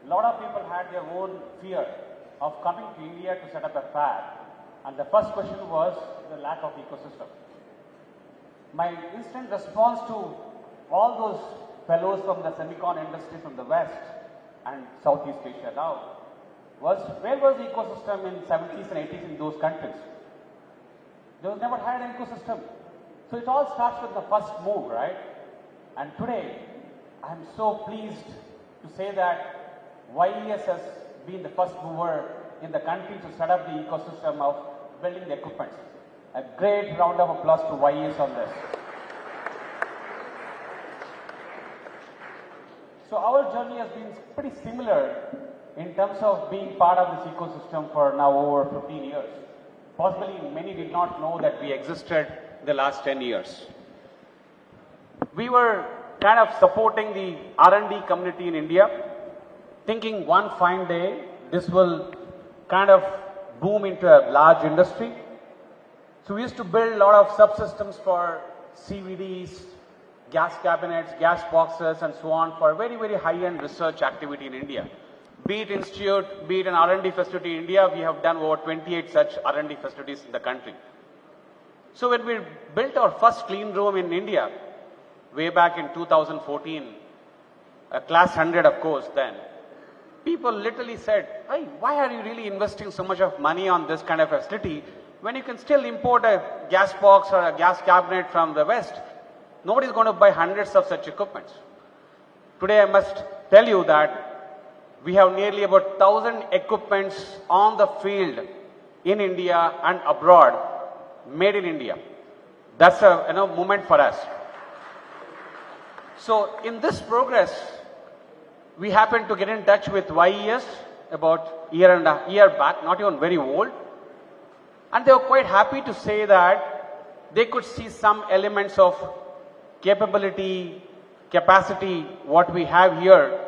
a lot of people had their own fear of coming to India to set up a fab. And the first question was the lack of ecosystem. My instant response to all those fellows from the semicon industry from the West and Southeast Asia now was, where was the ecosystem in 70s and 80s in those countries? They was never had an ecosystem. So it all starts with the first move, right? And today, I'm so pleased to say that YES has been the first mover in the country to set up the ecosystem of building the equipment. A great round of applause to YES on this. So our journey has been pretty similar in terms of being part of this ecosystem for now over 15 years. Possibly many did not know that we existed the last 10 years. We were kind of supporting the R&D community in India, thinking one fine day this will kind of boom into a large industry. So we used to build a lot of subsystems for CVDs, gas cabinets, gas boxes and so on for very, very high-end research activity in India. Be it institute, be it an R&D facility in India, we have done over 28 such R&D facilities in the country. So when we built our first clean room in India, way back in 2014, a class 100 of course then, people literally said, hey, why are you really investing so much of money on this kind of facility when you can still import a gas box or a gas cabinet from the West? Nobody is going to buy hundreds of such equipments. Today I must tell you that we have nearly about 1,000 equipments on the field in India and abroad, made in India. That's a moment for us. So in this progress, we happened to get in touch with YES about a year back, not even very old. And they were quite happy to say that they could see some elements of capability, capacity, what we have here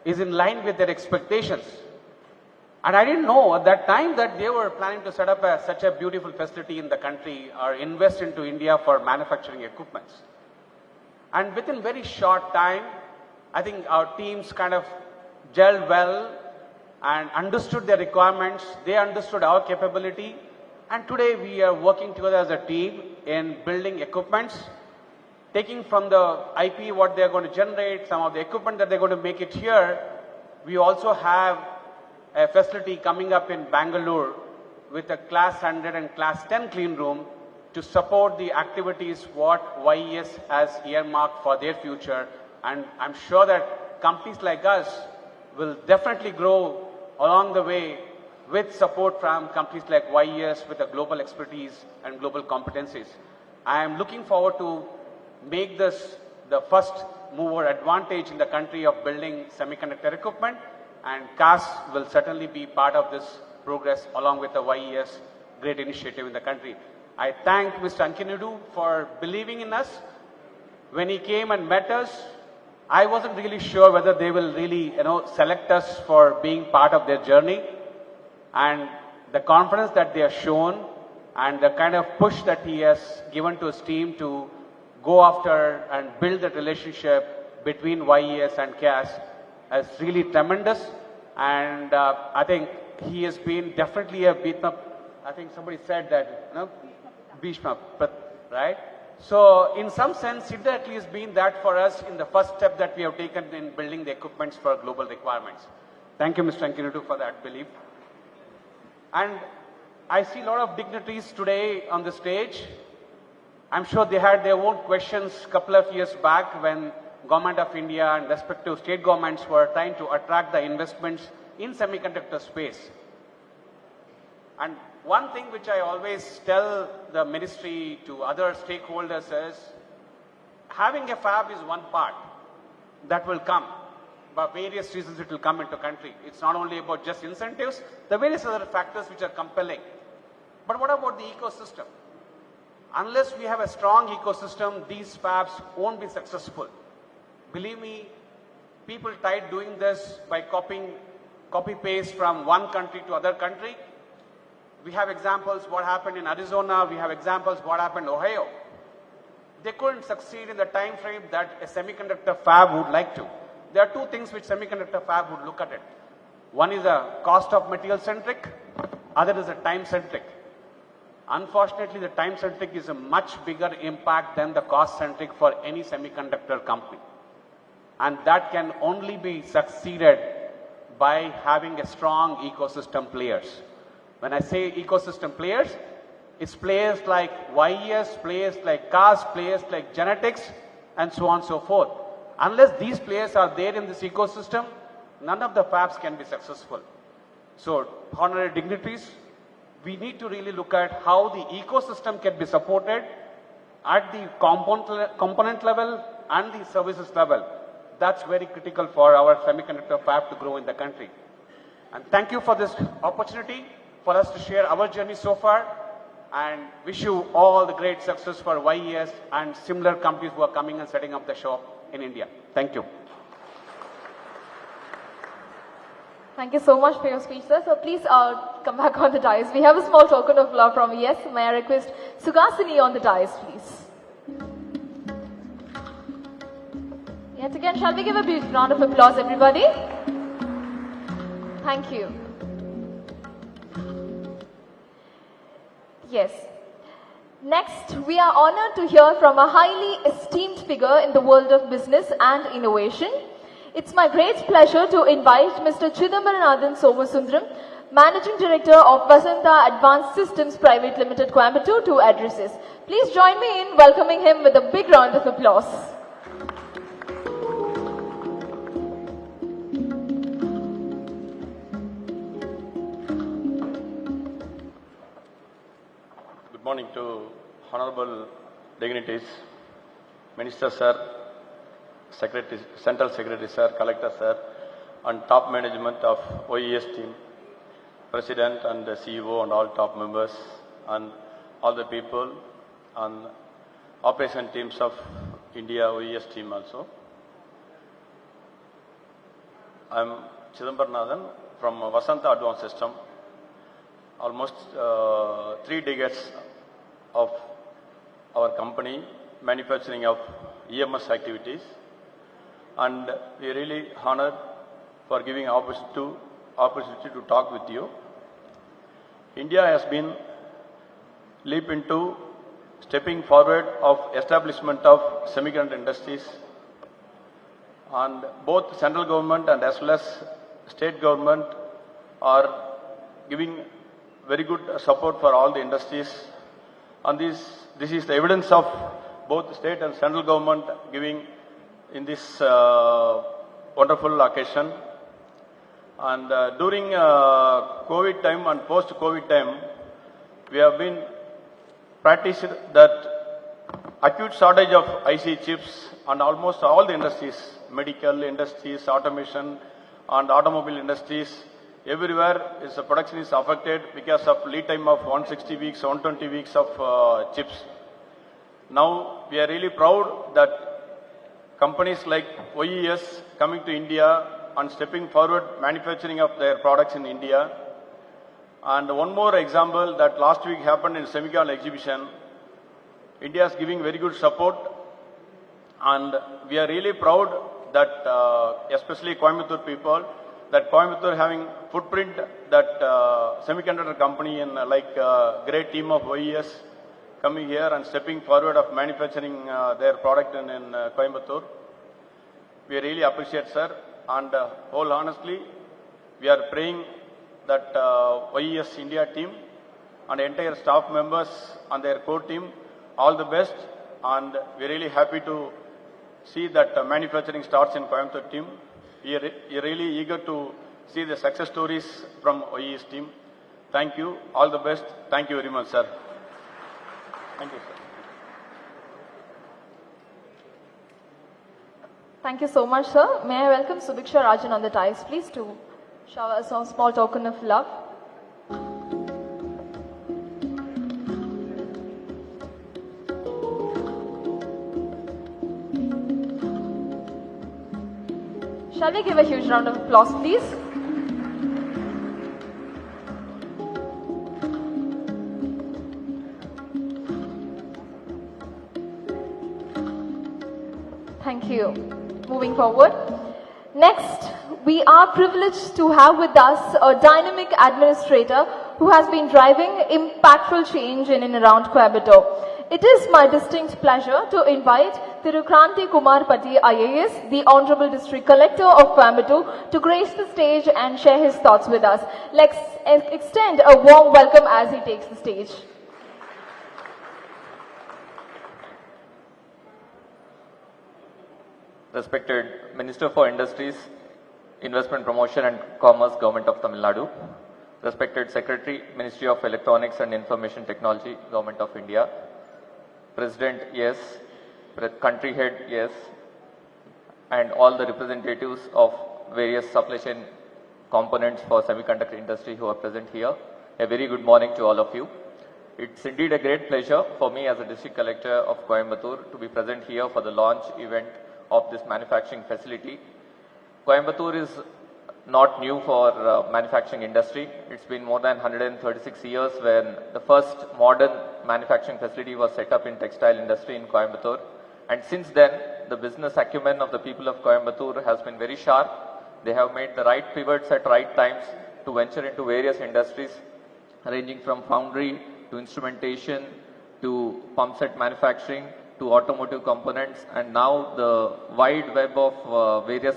is in line with their expectations. And I didn't know at that time that they were planning to set up such a beautiful facility in the country or invest into India for manufacturing equipments. And within very short time, I think our teams kind of gelled well and understood their requirements. They understood our capability. And today we are working together as a team in building equipments, taking from the IP what they are going to generate, some of the equipment that they're going to make it here. We also have a facility coming up in Bangalore with a class 100 and class 10 clean room to support the activities what YES has earmarked for their future. And I'm sure that companies like us will definitely grow along the way with support from companies like YES with a global expertise and global competencies. I am looking forward to make this the first mover advantage in the country of building semiconductor equipment, and CAS will certainly be part of this progress along with the YES great initiative in the country. I thank Mr. Ankinidu for believing in us. When he came and met us, I wasn't really sure whether they will really, select us for being part of their journey. And the confidence that they have shown and the kind of push that he has given to his team to go after and build that relationship between YES and CAS is really tremendous. And I think he has been definitely a Bhishma. I think somebody said that, Bhishma, right? So in some sense, it at least been that for us in the first step that we have taken in building the equipments for global requirements. Thank you, Mr. Ankinidu, for that belief. And I see a lot of dignitaries today on the stage. I'm sure they had their own questions a couple of years back when Government of India and respective state governments were trying to attract the investments in semiconductor space. And one thing which I always tell the ministry to other stakeholders is, having a fab is one part that will come. For various reasons it will come into country. It's not only about just incentives, the various other factors which are compelling. But what about the ecosystem? Unless we have a strong ecosystem, these fabs won't be successful. Believe me, people tried doing this by copy-paste from one country to other country. We have examples what happened in Arizona. We have examples what happened in Ohio. They couldn't succeed in the time frame that a semiconductor fab would like to. there are two things which semiconductor fab would look at it. One is a cost of material centric, other is a time centric. Unfortunately, the time centric is a much bigger impact than the cost centric for any semiconductor company. And that can only be succeeded by having a strong ecosystem players. When I say ecosystem players, it's players like YES, players like cars, players like genetics, and so on and so forth. Unless these players are there in this ecosystem, none of the fabs can be successful. So, honorary dignitaries, we need to really look at how the ecosystem can be supported at the component level and the services level. That's very critical for our semiconductor fab to grow in the country. And thank you for this opportunity for us to share our journey so far, and wish you all the great success for YES and similar companies who are coming and setting up the shop in India. Thank you. Thank you so much for your speech, sir. So please come back on the dais. We have a small token of love from YES. May I request Sugasini on the dais, please? Yet again, shall we give a big round of applause, everybody? Thank you. Yes. Next, we are honored to hear from a highly esteemed figure in the world of business and innovation. It's my great pleasure to invite Mr. Chidambaranathan Somasundaram, Managing Director of Vasanta Advanced Systems Private Limited, Coimbatore, to address us. Please join me in welcoming him with a big round of applause. Good morning to honorable dignitaries, Minister Sir, Secretary, Central Secretary Sir, Collector Sir, and top management of OES team, President and the CEO and all top members, and all the people and operation teams of India OES team also. I am Chidambaranathan from Vasanta Advanced System. Almost 3 decades of our company manufacturing of EMS activities, and we are really honored for giving opportunity to talk with you. India has been leap into stepping forward of establishment of semiconductor industries, and both central government and as well as state government are giving very good support for all the industries, and this is the evidence of both state and central government giving in this wonderful occasion. And during COVID time and post-COVID time, we have been practiced that acute shortage of IC chips, and almost all the industries, medical industries, automation and automobile industries, everywhere the production is affected because of lead time of 160 weeks, 120 weeks of chips. Now we are really proud that companies like OES coming to India and stepping forward manufacturing of their products in India. And one more example that last week happened in Semicon exhibition, India is giving very good support, and we are really proud that especially Coimbatore people, that Coimbatore having footprint that semiconductor company and like great team of OES coming here and stepping forward of manufacturing their product in Coimbatore. We really appreciate, sir, and whole honestly, we are praying that OES India team and entire staff members and their core team all the best, and we are really happy to see that manufacturing starts in Coimbatore team. We are really eager to see the success stories from OES team. Thank you. All the best. Thank you very much, sir. Thank you, sir. Thank you so much, sir. May I welcome Subiksha Rajan on the dais, please, to shower us a small token of love. Shall we give a huge round of applause, please? Thank you. Moving forward, Next, we are privileged to have with us a dynamic administrator who has been driving impactful change in and around Coimbatore. It is my distinct pleasure to invite Thirukranti Kumar Patti IAS, the Honorable District Collector of Coimbatore, to grace the stage and share his thoughts with us. Let's extend a warm welcome as he takes the stage. Respected Minister for Industries, Investment Promotion and Commerce, Government of Tamil Nadu. Respected Secretary, Ministry of Electronics and Information Technology, Government of India. President, yes. Country head, yes. And all the representatives of various supply chain components for semiconductor industry who are present here. A very good morning to all of you. It's indeed a great pleasure for me as a District Collector of Coimbatore to be present here for the launch event of this manufacturing facility. Coimbatore is not new for manufacturing industry. It's been more than 136 years when the first modern manufacturing facility was set up in textile industry in Coimbatore. And since then, the business acumen of the people of Coimbatore has been very sharp. They have made the right pivots at right times to venture into various industries, ranging from foundry to instrumentation to pump set manufacturing to automotive components, and now the wide web of various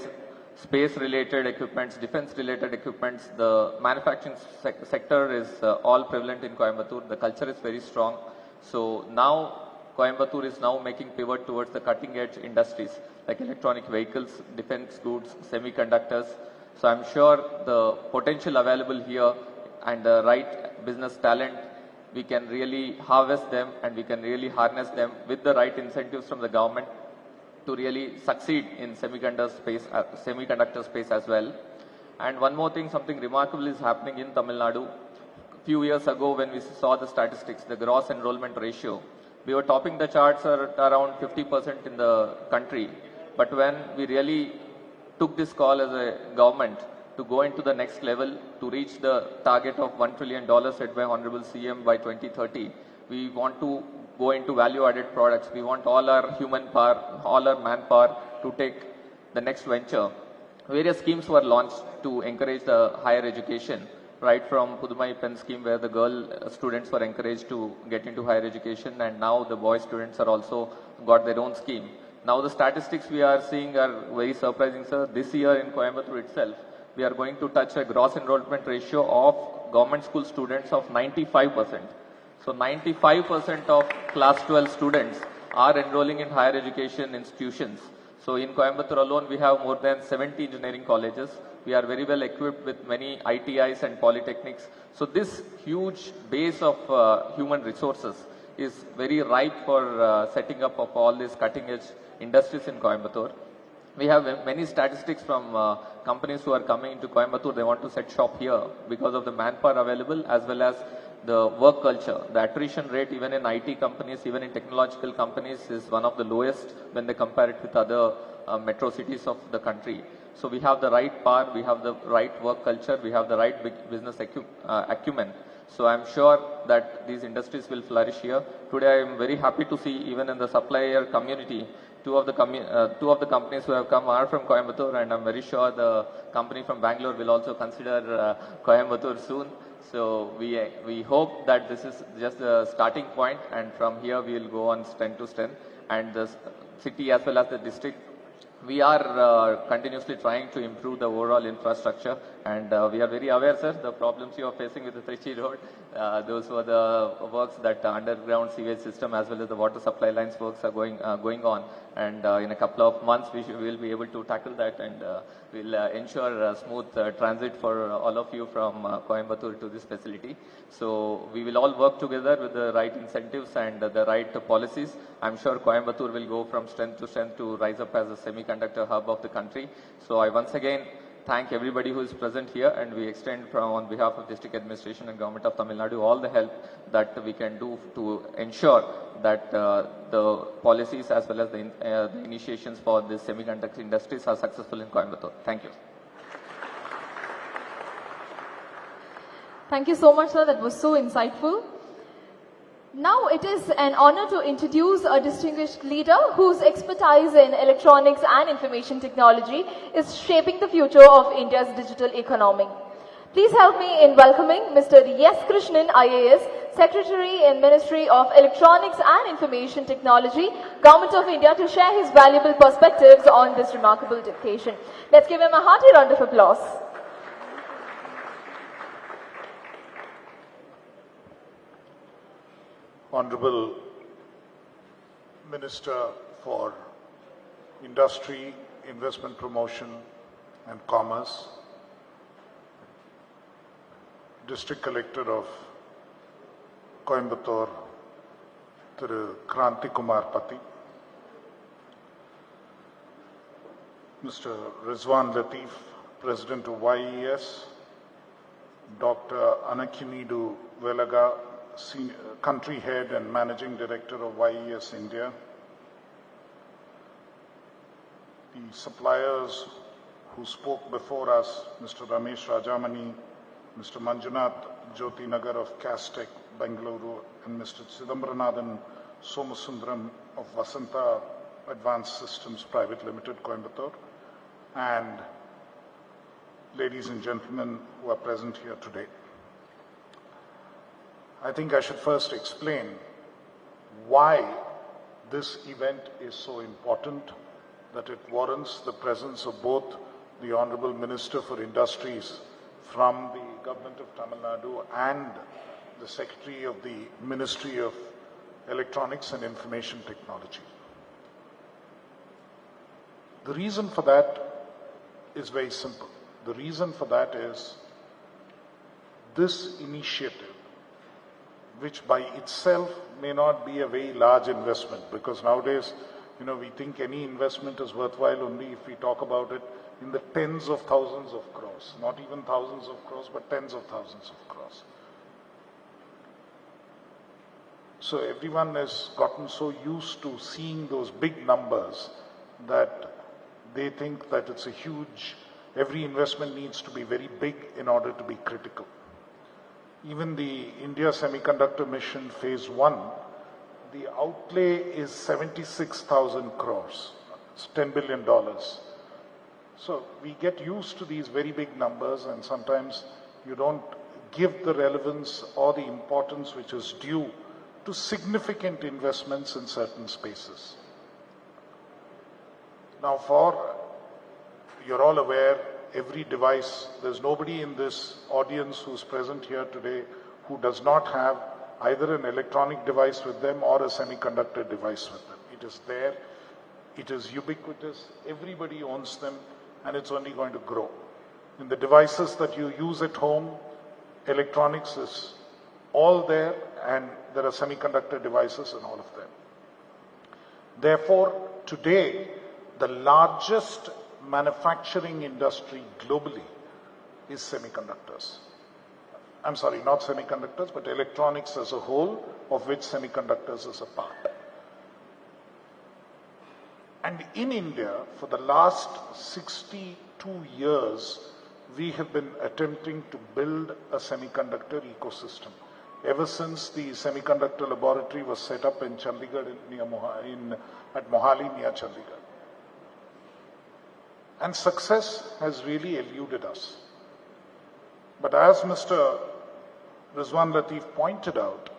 space-related equipments, defense-related equipments. The manufacturing sector is all prevalent in Coimbatore. The culture is very strong. So now Coimbatore is now making pivot towards the cutting-edge industries like electronic vehicles, defense goods, semiconductors. So I'm sure the potential available here and the right business talent, we can really harvest them and we can really harness them with the right incentives from the government to really succeed in semiconductor space as well. And one more thing, something remarkable is happening in Tamil Nadu. A few years ago when we saw the statistics, the gross enrollment ratio, we were topping the charts at around 50% in the country. But when we really took this call as a government to go into the next level, to reach the target of $1 trillion set by Honorable CM by 2030. We want to go into value-added products. We want all our human power, all our manpower to take the next venture. Various schemes were launched to encourage the higher education, right from Pudumai Pen scheme where the girl students were encouraged to get into higher education, and now the boy students are also got their own scheme. Now the statistics we are seeing are very surprising, sir. This year in Coimbatore itself, we are going to touch a gross enrollment ratio of government school students of 95%. So 95% of class 12 students are enrolling in higher education institutions. So in Coimbatore alone, we have more than 70 engineering colleges. We are very well equipped with many ITIs and polytechnics. So this huge base of human resources is very ripe for setting up of all these cutting edge industries in Coimbatore. We have many statistics from companies who are coming into Coimbatore. They want to set shop here because of the manpower available as well as the work culture. The attrition rate even in IT companies, even in technological companies is one of the lowest when they compare it with other metro cities of the country. So we have the right power, we have the right work culture, we have the right business acumen. So I'm sure that these industries will flourish here. Today I am very happy to see even in the supplier community, two of the companies who have come are from Coimbatore, and I'm very sure the company from Bangalore will also consider Coimbatore soon. So we hope that this is just the starting point, and from here we will go on strength to strength. And the city as well as the district, we are continuously trying to improve the overall infrastructure, and we are very aware, sir, the problems you are facing with the Trichy Road. Those were the works that underground sewage system as well as the water supply lines works are going on, and in a couple of months we will be able to tackle that, and we'll ensure smooth transit for all of you from Coimbatore to this facility. So we will all work together with the right incentives and the right policies. I'm sure Coimbatore will go from strength to strength to rise up as a semiconductor hub of the country. So I once again thank everybody who is present here, and we extend from on behalf of District Administration and Government of Tamil Nadu all the help that we can do to ensure that the policies as well as the initiations for the semiconductor industries are successful in Coimbatore. Thank you. Thank you so much, sir. That was so insightful. Now it is an honor to introduce a distinguished leader whose expertise in electronics and information technology is shaping the future of India's digital economy. Please help me in welcoming Mr. S. Krishnan, IAS, Secretary in Ministry of Electronics and Information Technology, Government of India, to share his valuable perspectives on this remarkable occasion. Let's give him a hearty round of applause. Honorable Minister for Industry, Investment Promotion and Commerce, District Collector of Coimbatore, Thiru Kranti Kumar Pati, Mr. Rizwan Latif, President of YES, Dr. Anakinidu Velaga, Country Head and Managing Director of YES India, the suppliers who spoke before us, Mr. Ramesh Rajamani, Mr. Manjunath Jyotinagar of Castec, Bengaluru, and Mr. Chidambaranathan Somasundaram of Vasanta Advanced Systems Private Limited, Coimbatore, and ladies and gentlemen who are present here today. I think I should first explain why this event is so important, that it warrants the presence of both the Honorable Minister for Industries from the Government of Tamil Nadu and the Secretary of the Ministry of Electronics and Information Technology. The reason for that is very simple. The reason for that is this initiative, which by itself may not be a very large investment, because nowadays, we think any investment is worthwhile only if we talk about it in the tens of thousands of crores, not even thousands of crores, but tens of thousands of crores. So everyone has gotten so used to seeing those big numbers that they think that it's a huge, every investment needs to be very big in order to be critical. Even the India Semiconductor Mission Phase 1, the outlay is 76,000 crores. It's $10 billion. So we get used to these very big numbers, and sometimes you don't give the relevance or the importance which is due to significant investments in certain spaces. Now, you're all aware, every device, there's nobody in this audience who's present here today who does not have either an electronic device with them or a semiconductor device with them. It is there, it is ubiquitous, everybody owns them, and it's only going to grow. In the devices that you use at home, electronics is all there, and there are semiconductor devices in all of them. Therefore, today, the largest manufacturing industry globally is semiconductors. I'm sorry, not semiconductors, but electronics as a whole, of which semiconductors is a part. And in India, for the last 62 years, we have been attempting to build a semiconductor ecosystem. Ever since the semiconductor laboratory was set up in Chandigarh, at Mohali near Chandigarh. And success has really eluded us. But as Mr. Rizwan Latif pointed out,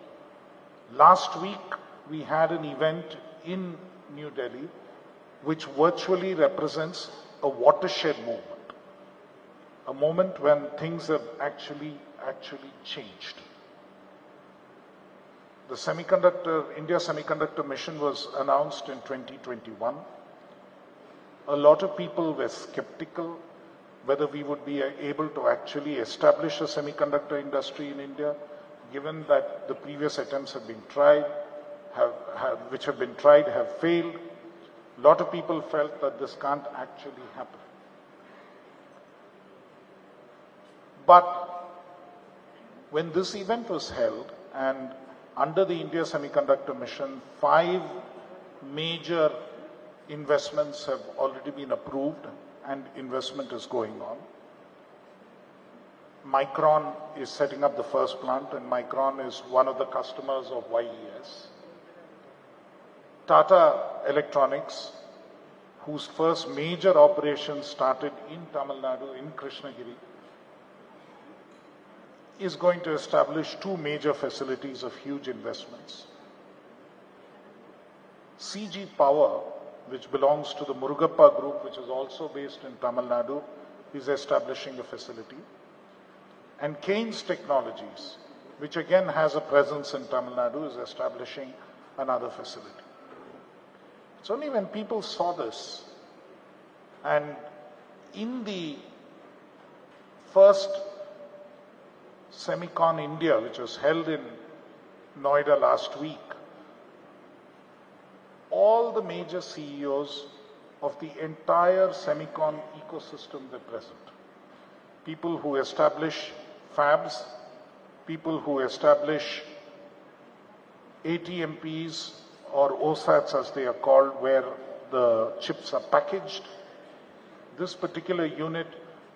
last week we had an event in New Delhi which virtually represents a watershed moment. A moment when things have actually changed. The India Semiconductor Mission was announced in 2021. A lot of people were skeptical whether we would be able to actually establish a semiconductor industry in India, given that the previous attempts have been tried, have failed. A lot of people felt that this can't actually happen. But when this event was held, and under the India Semiconductor Mission, 5 major investments have already been approved and investment is going on. Micron is setting up the first plant, and Micron is one of the customers of YES. Tata Electronics, whose first major operation started in Tamil Nadu, in Krishnagiri, is going to establish two major facilities of huge investments. CG Power, which belongs to the Murugappa Group, which is also based in Tamil Nadu, is establishing a facility. And Keynes Technologies, which again has a presence in Tamil Nadu, is establishing another facility. It's only when people saw this, and in the first Semicon India, which was held in Noida last week, all the major CEOs of the entire semicon ecosystem were present. People who establish fabs, people who establish ATMPs or OSATs as they are called, where the chips are packaged. This particular unit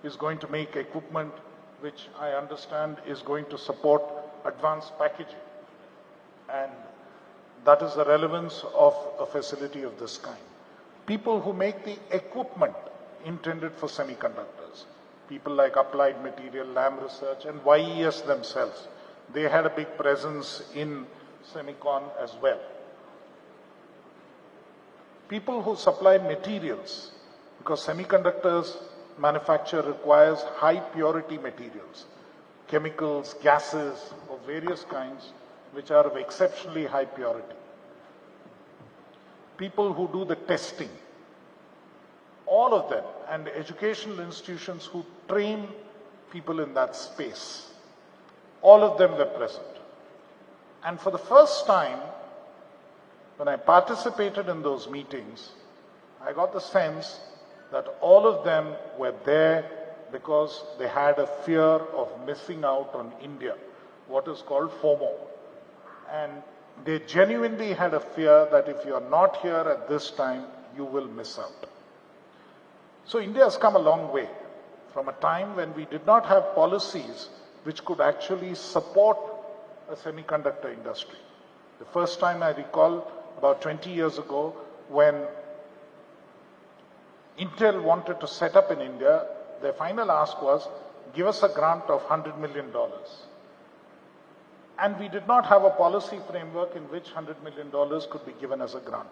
is going to make equipment which I understand is going to support advanced packaging. And that is the relevance of a facility of this kind. People who make the equipment intended for semiconductors, people like Applied Material, Lam Research, and YES themselves, they had a big presence in semicon as well. People who supply materials, because semiconductors manufacture requires high purity materials, chemicals, gases of various kinds, which are of exceptionally high purity. People who do the testing, all of them, and educational institutions who train people in that space, all of them were present. And for the first time, when I participated in those meetings, I got the sense that all of them were there because they had a fear of missing out on India, what is called FOMO. And they genuinely had a fear that if you are not here at this time, you will miss out. So India has come a long way from a time when we did not have policies which could actually support a semiconductor industry. The first time I recall, about 20 years ago, when Intel wanted to set up in India, their final ask was, give us a grant of $100 million. And we did not have a policy framework in which $100 million could be given as a grant.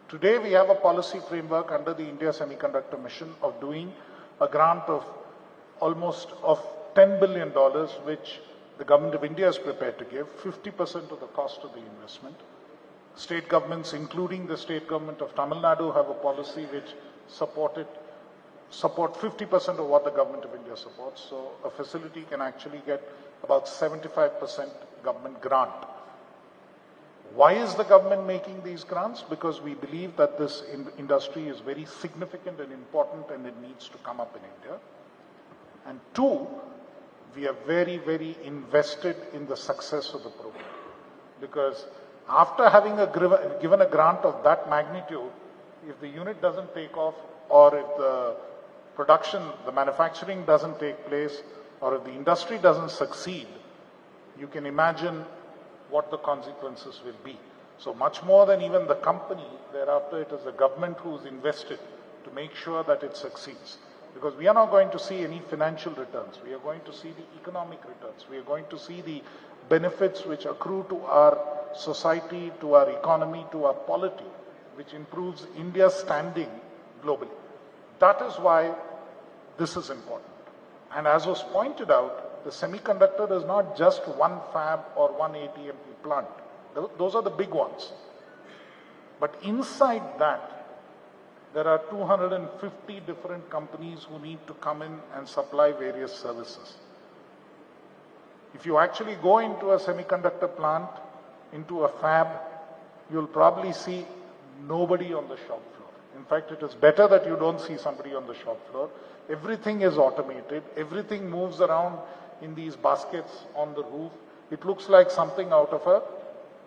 Today we have a policy framework under the India Semiconductor Mission of doing a grant of almost of $10 billion, which the government of India is prepared to give, 50% of the cost of the investment. State governments, including the state government of Tamil Nadu, have a policy which support 50% of what the government of India supports. So a facility can actually get about 75% government grant. Why is the government making these grants? Because we believe that this industry is very significant and important and it needs to come up in India. And two, we are very, very invested in the success of the program. Because after having given a grant of that magnitude, if the unit doesn't take off, or if the production, the manufacturing doesn't take place, or if the industry doesn't succeed, you can imagine what the consequences will be. So much more than even the company, thereafter it is the government who's invested to make sure that it succeeds. Because we are not going to see any financial returns. We are going to see the economic returns. We are going to see the benefits which accrue to our society, to our economy, to our polity, which improves India's standing globally. That is why this is important. And as was pointed out, the semiconductor is not just one fab or one ATMP plant. Those are the big ones. But inside that, there are 250 different companies who need to come in and supply various services. If you actually go into a semiconductor plant, into a fab, you'll probably see nobody on the shop floor. In fact, it is better that you don't see somebody on the shop floor. Everything is automated. Everything moves around in these baskets on the roof. It looks like something out of a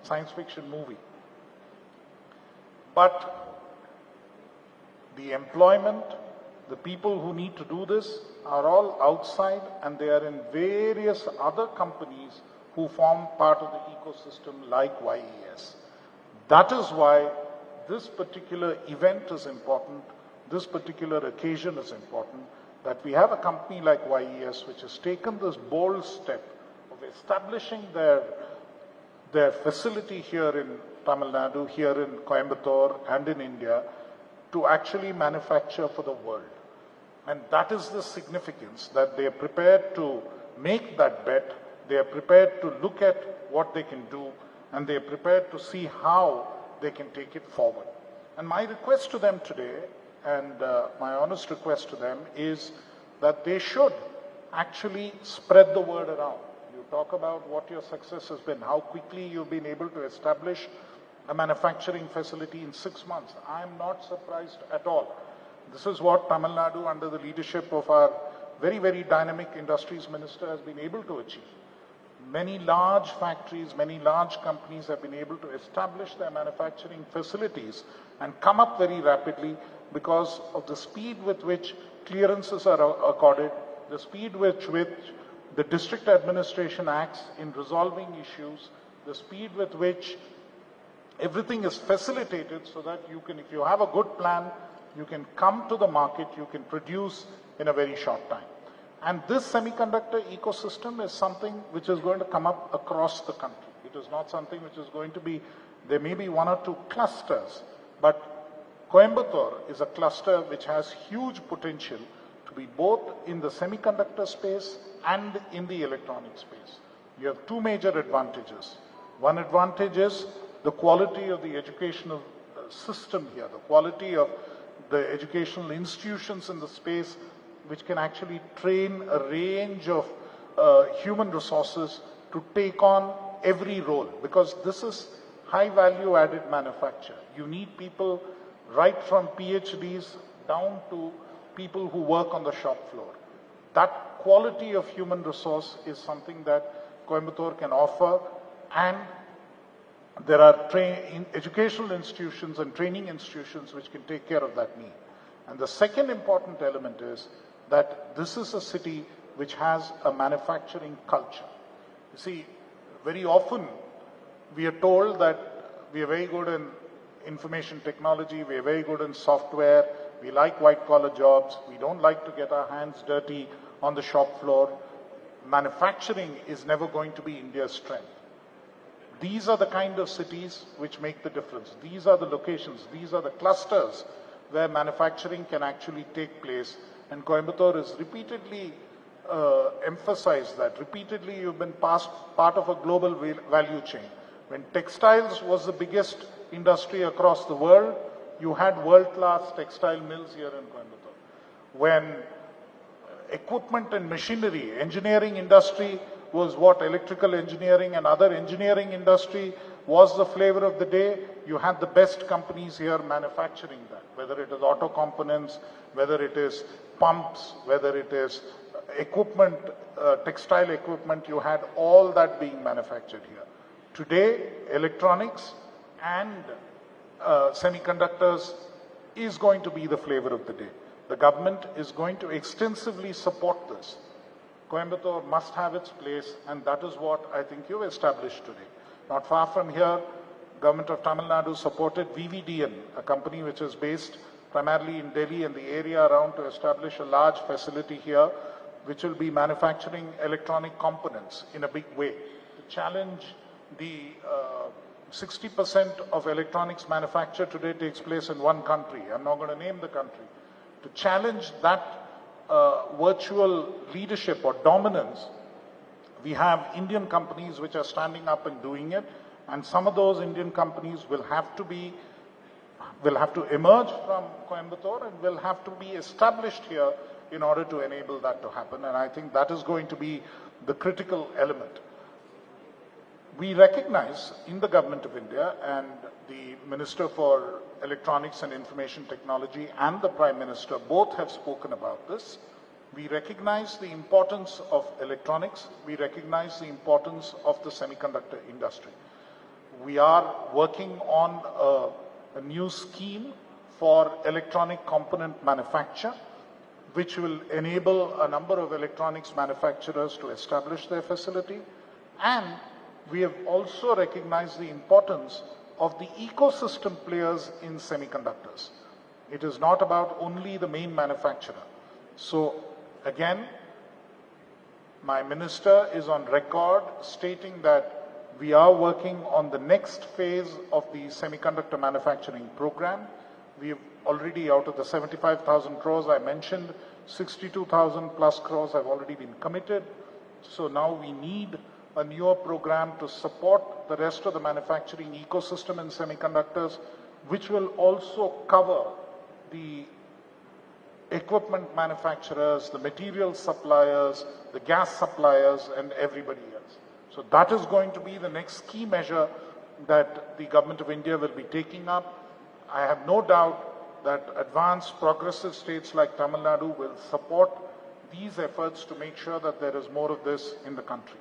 science fiction movie. But the employment, The people who need to do this are all outside, and they are in various other companies who form part of the ecosystem like YES. That is why this particular event is important, this particular occasion is important, that we have a company like YES which has taken this bold step of establishing their facility here in Tamil Nadu, here in Coimbatore and in India to actually manufacture for the world. And that is the significance, that they are prepared to make that bet, they are prepared to look at what they can do, and they are prepared to see how they can take it forward. And my request to them today, and my honest request to them, is that they should actually spread the word around. You talk about what your success has been, how quickly you've been able to establish a manufacturing facility in 6 months. I'm not surprised at all. This is what Tamil Nadu, under the leadership of our very, very dynamic industries minister, has been able to achieve. Many large factories, many large companies have been able to establish their manufacturing facilities and come up very rapidly because of the speed with which clearances are accorded, the speed with which the district administration acts in resolving issues, the speed with which everything is facilitated so that you can, if you have a good plan, you can come to the market, you can produce in a very short time. And this semiconductor ecosystem is something which is going to come up across the country. It is not something which is going to be, there may be 1 or 2 clusters, but Coimbatore is a cluster which has huge potential to be both in the semiconductor space and in the electronic space. You have 2 major advantages. One advantage is the quality of the educational system here, the quality of the educational institutions in the space, which can actually train a range of human resources to take on every role, because this is high value added manufacture. You need people right from PhDs down to people who work on the shop floor. That quality of human resource is something that Coimbatore can offer, and there are educational institutions and training institutions which can take care of that need. And the second important element is that this is a city which has a manufacturing culture. You see, very often we are told that we are very good in information technology, we are very good in software, we like white collar jobs, we don't like to get our hands dirty on the shop floor. Manufacturing is never going to be India's strength. These are the kind of cities which make the difference. These are the locations, these are the clusters where manufacturing can actually take place. And Coimbatore has repeatedly emphasized that. Repeatedly, you've been part of a global value chain. When textiles was the biggest industry across the world, you had world-class textile mills here in Coimbatore. When equipment and machinery, engineering industry was what electrical engineering and other engineering industry was the flavor of the day, you had the best companies here manufacturing that, whether it is auto components, whether it is pumps, whether it is equipment, textile equipment, you had all that being manufactured here. Today, electronics and semiconductors is going to be the flavor of the day. The government is going to extensively support this. Coimbatore must have its place, and that is what I think you've established today. Not far from here, Government of Tamil Nadu supported VVDN, a company which is based primarily in Delhi and the area around, to establish a large facility here, which will be manufacturing electronic components in a big way. To challenge the 60% of electronics manufacture today takes place in one country. I'm not going to name the country. To challenge that virtual leadership or dominance, we have Indian companies which are standing up and doing it, and some of those Indian companies will have to emerge from Coimbatore and will have to be established here in order to enable that to happen. And I think that is going to be the critical element. We recognize in the Government of India, and the Minister for Electronics and Information Technology and the Prime Minister both have spoken about this. We recognize the importance of electronics. We recognize the importance of the semiconductor industry. We are working on a new scheme for electronic component manufacture. which will enable a number of electronics manufacturers to establish their facility. And we have also recognized the importance of the ecosystem players in semiconductors. It is not about only the main manufacturer. So again, my minister is on record stating that we are working on the next phase of the semiconductor manufacturing program. We've already, out of the 75,000 crores I mentioned, 62,000 plus crores have already been committed. So now we need a newer program to support the rest of the manufacturing ecosystem in semiconductors, which will also cover the equipment manufacturers, the material suppliers, the gas suppliers, and everybody else. So that is going to be the next key measure that the Government of India will be taking up. I have no doubt that advanced progressive states like Tamil Nadu will support these efforts to make sure that there is more of this in the country.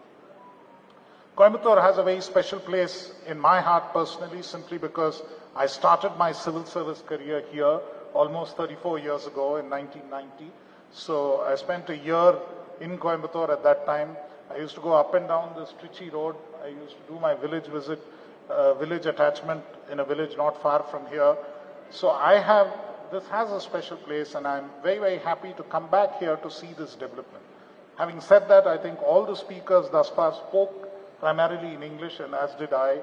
Coimbatore has a very special place in my heart personally, simply because I started my civil service career here almost 34 years ago in 1990. So I spent a year in Coimbatore at that time. I used to go up and down this Trichy road. I used to do my village visit, village attachment in a village not far from here. So this has a special place, and I'm very, very happy to come back here to see this development. Having said that, I think all the speakers thus far spoke primarily in English, and as did I.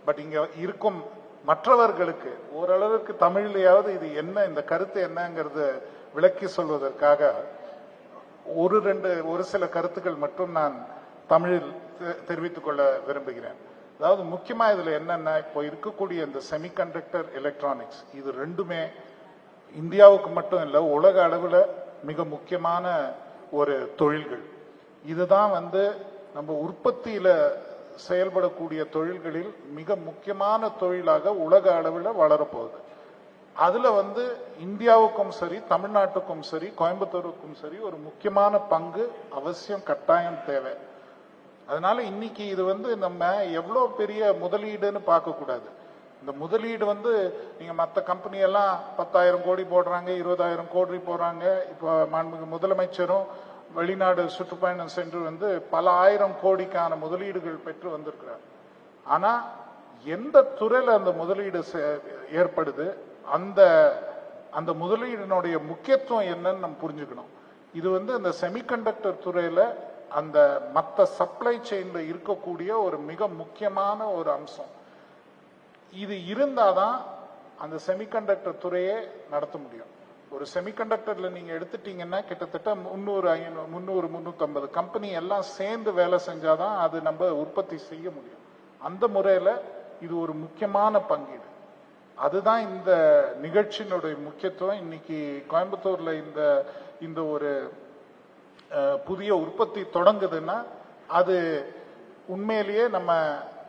But inga irukkum மற்றவர்களுக்கு ஓரளவுக்கு தமிழிலேயாவது இது என்ன, இந்த கருத்து என்னங்கிறது விளக்கி சொல்வதற்காக ஒரு சில கருத்துக்கள் மட்டும் நான் தமிழில் தெரிவித்துக் கொள்ள விரும்புகிறேன். அதாவது முக்கியமா இதுல என்னன்னா, இப்போ இருக்கக்கூடிய இந்த செமிகண்டக்டர் எலக்ட்ரானிக்ஸ் இது ரெண்டுமே இந்தியாவுக்கு மட்டும் இல்ல, உலக அளவுல மிக முக்கியமான ஒரு தொழில்கள். இதுதான் நம்ம உற்பத்தியில செயல்படக்கூடிய தொழில்களில் மிக முக்கியமான தொழிலாக உலக அளவில் வளரப்போகுது. அதுல இந்தியாவுக்கும் சரி, தமிழ்நாட்டுக்கும் சரி, கோயம்புத்தூருக்கும் சரி ஒரு முக்கியமான பங்கு அவசியம் கட்டாயம் தேவை. அதனால இன்னைக்கு இது நம்ம எவ்வளவு பெரிய முதலீடுன்னு பார்க்க கூடாது. இந்த முதலீடு நீங்க மற்ற கம்பெனி எல்லாம் 10,000 கோடி போடுறாங்க, 20,000 கோடி போடுறாங்க. இப்போ மாண்புமிகு முதலமைச்சரும் வெளிநாடு சுற்றுப்பயணம் சென்று பல ஆயிரம் கோடிக்கான முதலீடுகள் பெற்று வந்திருக்கிறார். ஆனா எந்த துறையில அந்த முதலீடு ஏற்படுது, அந்த முதலீடினுடைய முக்கியத்துவம் என்னன்னு நம்ம புரிஞ்சுக்கணும். இது அந்த செமிகண்டக்டர் துறையில அந்த மற்ற சப்ளை செயின்ல இருக்கக்கூடிய ஒரு மிக முக்கியமான ஒரு அம்சம். இது இருந்தாதான் அந்த செமிகண்டக்டர் துறையே நடத்த முடியும். ஒரு செமிகண்டக்டர்ல நீங்க எடுத்துட்டீங்கன்னா கிட்டத்தட்ட 300-350 கம்பெனி எல்லாம் சேர்ந்து வேலை செஞ்சாதான் அது நம்ம உற்பத்தி செய்ய முடியும். அந்த முறையில இது ஒரு முக்கியமான பங்கீடு. அதுதான் இந்த நிகழ்ச்சியினுடைய முக்கியத்துவம். இன்னைக்கு கோயம்புத்தூர்ல இந்த ஒரு புதிய உற்பத்தி தொடங்குதுன்னா அது உண்மையிலேயே நம்ம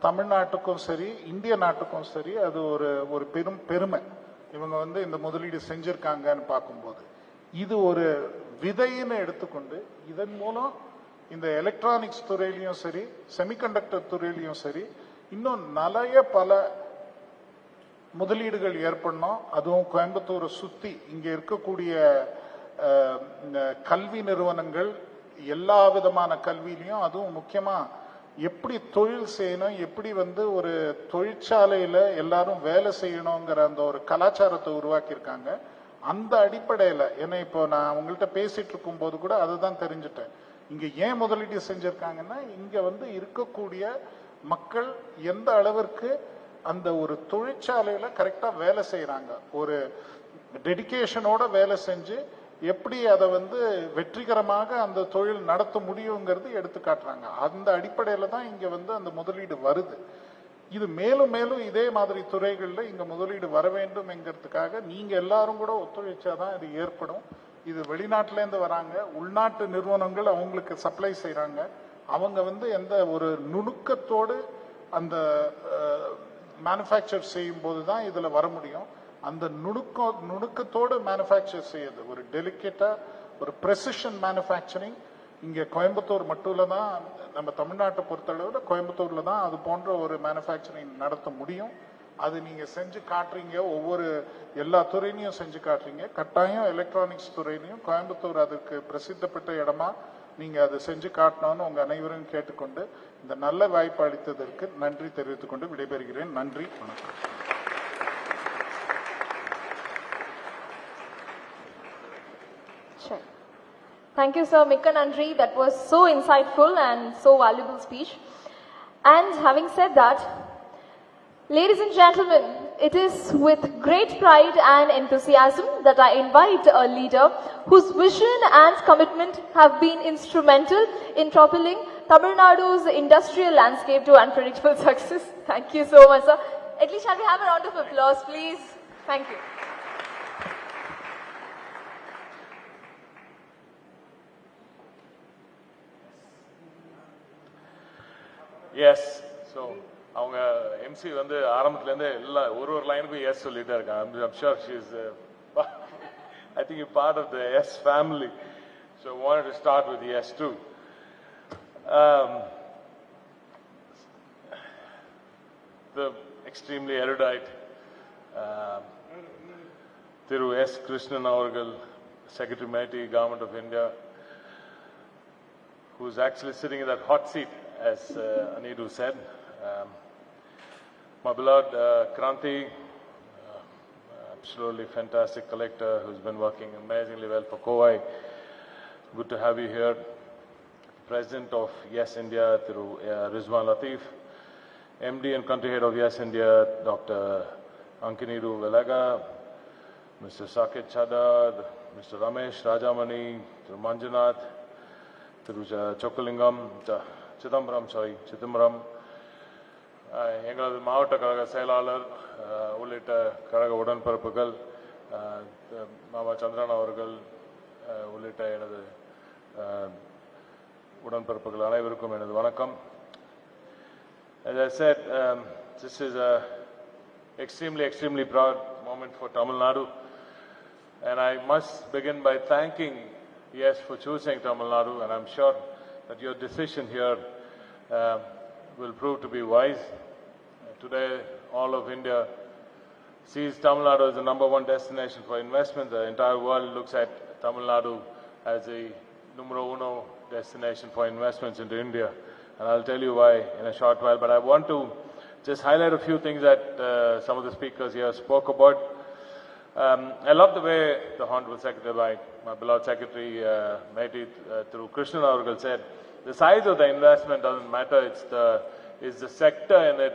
தமிழ்நாட்டுக்கும் சரி, இந்திய நாட்டுக்கும் சரி அது ஒரு பெரும் பெருமை. இவங்க இந்த முதலீடு செஞ்சிருக்காங்கன்னு பார்க்கும்போது இது ஒரு விதைன்னு எடுத்துக்கொண்டு இதன் மூலம் இந்த எலக்ட்ரானிக்ஸ் துறையிலையும் சரி, செமிகண்டக்டர் துறையிலையும் சரி இன்னும் நிறைய பல முதலீடுகள் ஏற்படணும். அதுவும் கோயம்புத்தூரை சுத்தி இங்க இருக்கக்கூடிய கல்வி நிறுவனங்கள் எல்லா விதமான கல்வியிலையும், அதுவும் முக்கியமா எப்படி தொழில் செய்யணும், எப்படி ஒரு தொழிற்சாலையில எல்லாரும் வேலை செய்யணுங்கிற அந்த ஒரு கலாச்சாரத்தை உருவாக்கியிருக்காங்க. அந்த அடிப்படையில ஏன்னா இப்போ நான் உங்கள்கிட்ட பேசிட்டு இருக்கும் போது கூட அதுதான் தெரிஞ்சுட்டேன். இங்க ஏன் முதலீடு செஞ்சிருக்காங்கன்னா, இங்க இருக்கக்கூடிய மக்கள் எந்த அளவிற்கு அந்த ஒரு தொழிற்சாலையில கரெக்டா வேலை செய்யறாங்க, ஒரு டெடிகேஷனோட வேலை செஞ்சு எப்படி அதை வெற்றிகரமாக அந்த தொழில் நடத்த முடியுங்கிறது எடுத்து காட்டுறாங்க. அந்த அடிப்படையில தான் இங்க அந்த முதலீடு வருது. இது மேலும் மேலும் இதே மாதிரி துறைகள்ல இங்க முதலீடு வர வேண்டும் என்கிறதுக்காக நீங்க எல்லாரும் கூட ஒத்துழைச்சாதான் இது ஏற்படும். இது வெளிநாட்டுல இருந்து வராங்க, உள்நாட்டு நிறுவனங்கள் அவங்களுக்கு சப்ளை செய்யறாங்க. அவங்க எந்த ஒரு நுணுக்கத்தோடு அந்த மேனுஃபேக்சர் செய்யும் போதுதான் இதுல வர முடியும். அந்த நுணுக்கத்தோடு மேனுஃபேக்சர் செய்யுது ஒரு டெலிகேட்டா ஒரு பிரெசிஷன் மேனுஃபேக்சரிங் இங்க கோயம்புத்தூர் மட்டும் தான், நம்ம தமிழ்நாட்டை பொறுத்தளவுல கோயம்புத்தூர்ல தான் அது போன்ற ஒரு மேனுஃபேக்சரிங் நடத்த முடியும். அது நீங்க செஞ்சு காட்டுறீங்க, ஒவ்வொரு எல்லா துறையிலையும் செஞ்சு காட்டுறீங்க. கட்டாயம் எலக்ட்ரானிக்ஸ் துறையிலையும் கோயம்புத்தூர் அதுக்கு பிரசித்தப்பட்ட இடமா நீங்க அதை செஞ்சு காட்டணும்னு உங்க அனைவரும் கேட்டுக்கொண்டு இந்த நல்ல வாய்ப்பு அளித்ததற்கு நன்றி தெரிவித்துக் கொண்டு விடைபெறுகிறேன். நன்றி, வணக்கம். Sure. Thank you, sir. Mikka Nandri. That was so insightful and so valuable speech. And having said that, ladies and gentlemen, it is with great pride and enthusiasm that I invite a leader whose vision and commitment have been instrumental in propelling Tamil Nadu's industrial landscape to unpredictable success. Thank you so much, sir. At least shall we have a round of applause, please? Thank you. Yes. So அவங்க MC வந்து ஆரம்பத்துலேருந்து எல்லா ஒரு லைனுக்கும் S சொல்லிட்டே இருக்காங்க. I'm sure she is I think you part of the S family. So wanted to start with S too. The extremely erudite Thiru S. Krishnan Avargal, Secretary Mighty, Government of India, who's actually sitting in that hot seat, as Anidu said. My beloved Kranti, absolutely fantastic collector who's been working amazingly well for Kowai. Good to have you here. President of Yes India, Thiru Rizwan Latif. MD and country head of Yes India, Dr. Ankinidu Velaga, Mr. Saket Chadad, Mr. Ramesh Rajamani, Thiru Manjunath, Thiru Chokalingam, Chidambaram, எங்களது மாவட்ட கழக செயலாளர் உள்ளிட்ட கழக உடன்பரப்புகள், மாமா சந்திரன் அவர்கள் உள்ளிட்ட எனது உடன்பரப்புகள் அனைவருக்கும் எனது வணக்கம். As I said, this is a extremely proud moment for Tamil Nadu, and I must begin by thanking Yes for choosing Tamil Nadu, and I'm sure that your decision here will prove to be wise. Today, all of India sees Tamil Nadu as the #1 destination for investment. The entire world looks at Tamil Nadu as the numero uno destination for investments into India. And I'll tell you why in a short while. But I want to just highlight a few things that some of the speakers here spoke about. I love the way the Honorable Secretary, my beloved Secretary, Mighty through Krishnan Avargal said, the size of the investment doesn't matter. It's the sector in it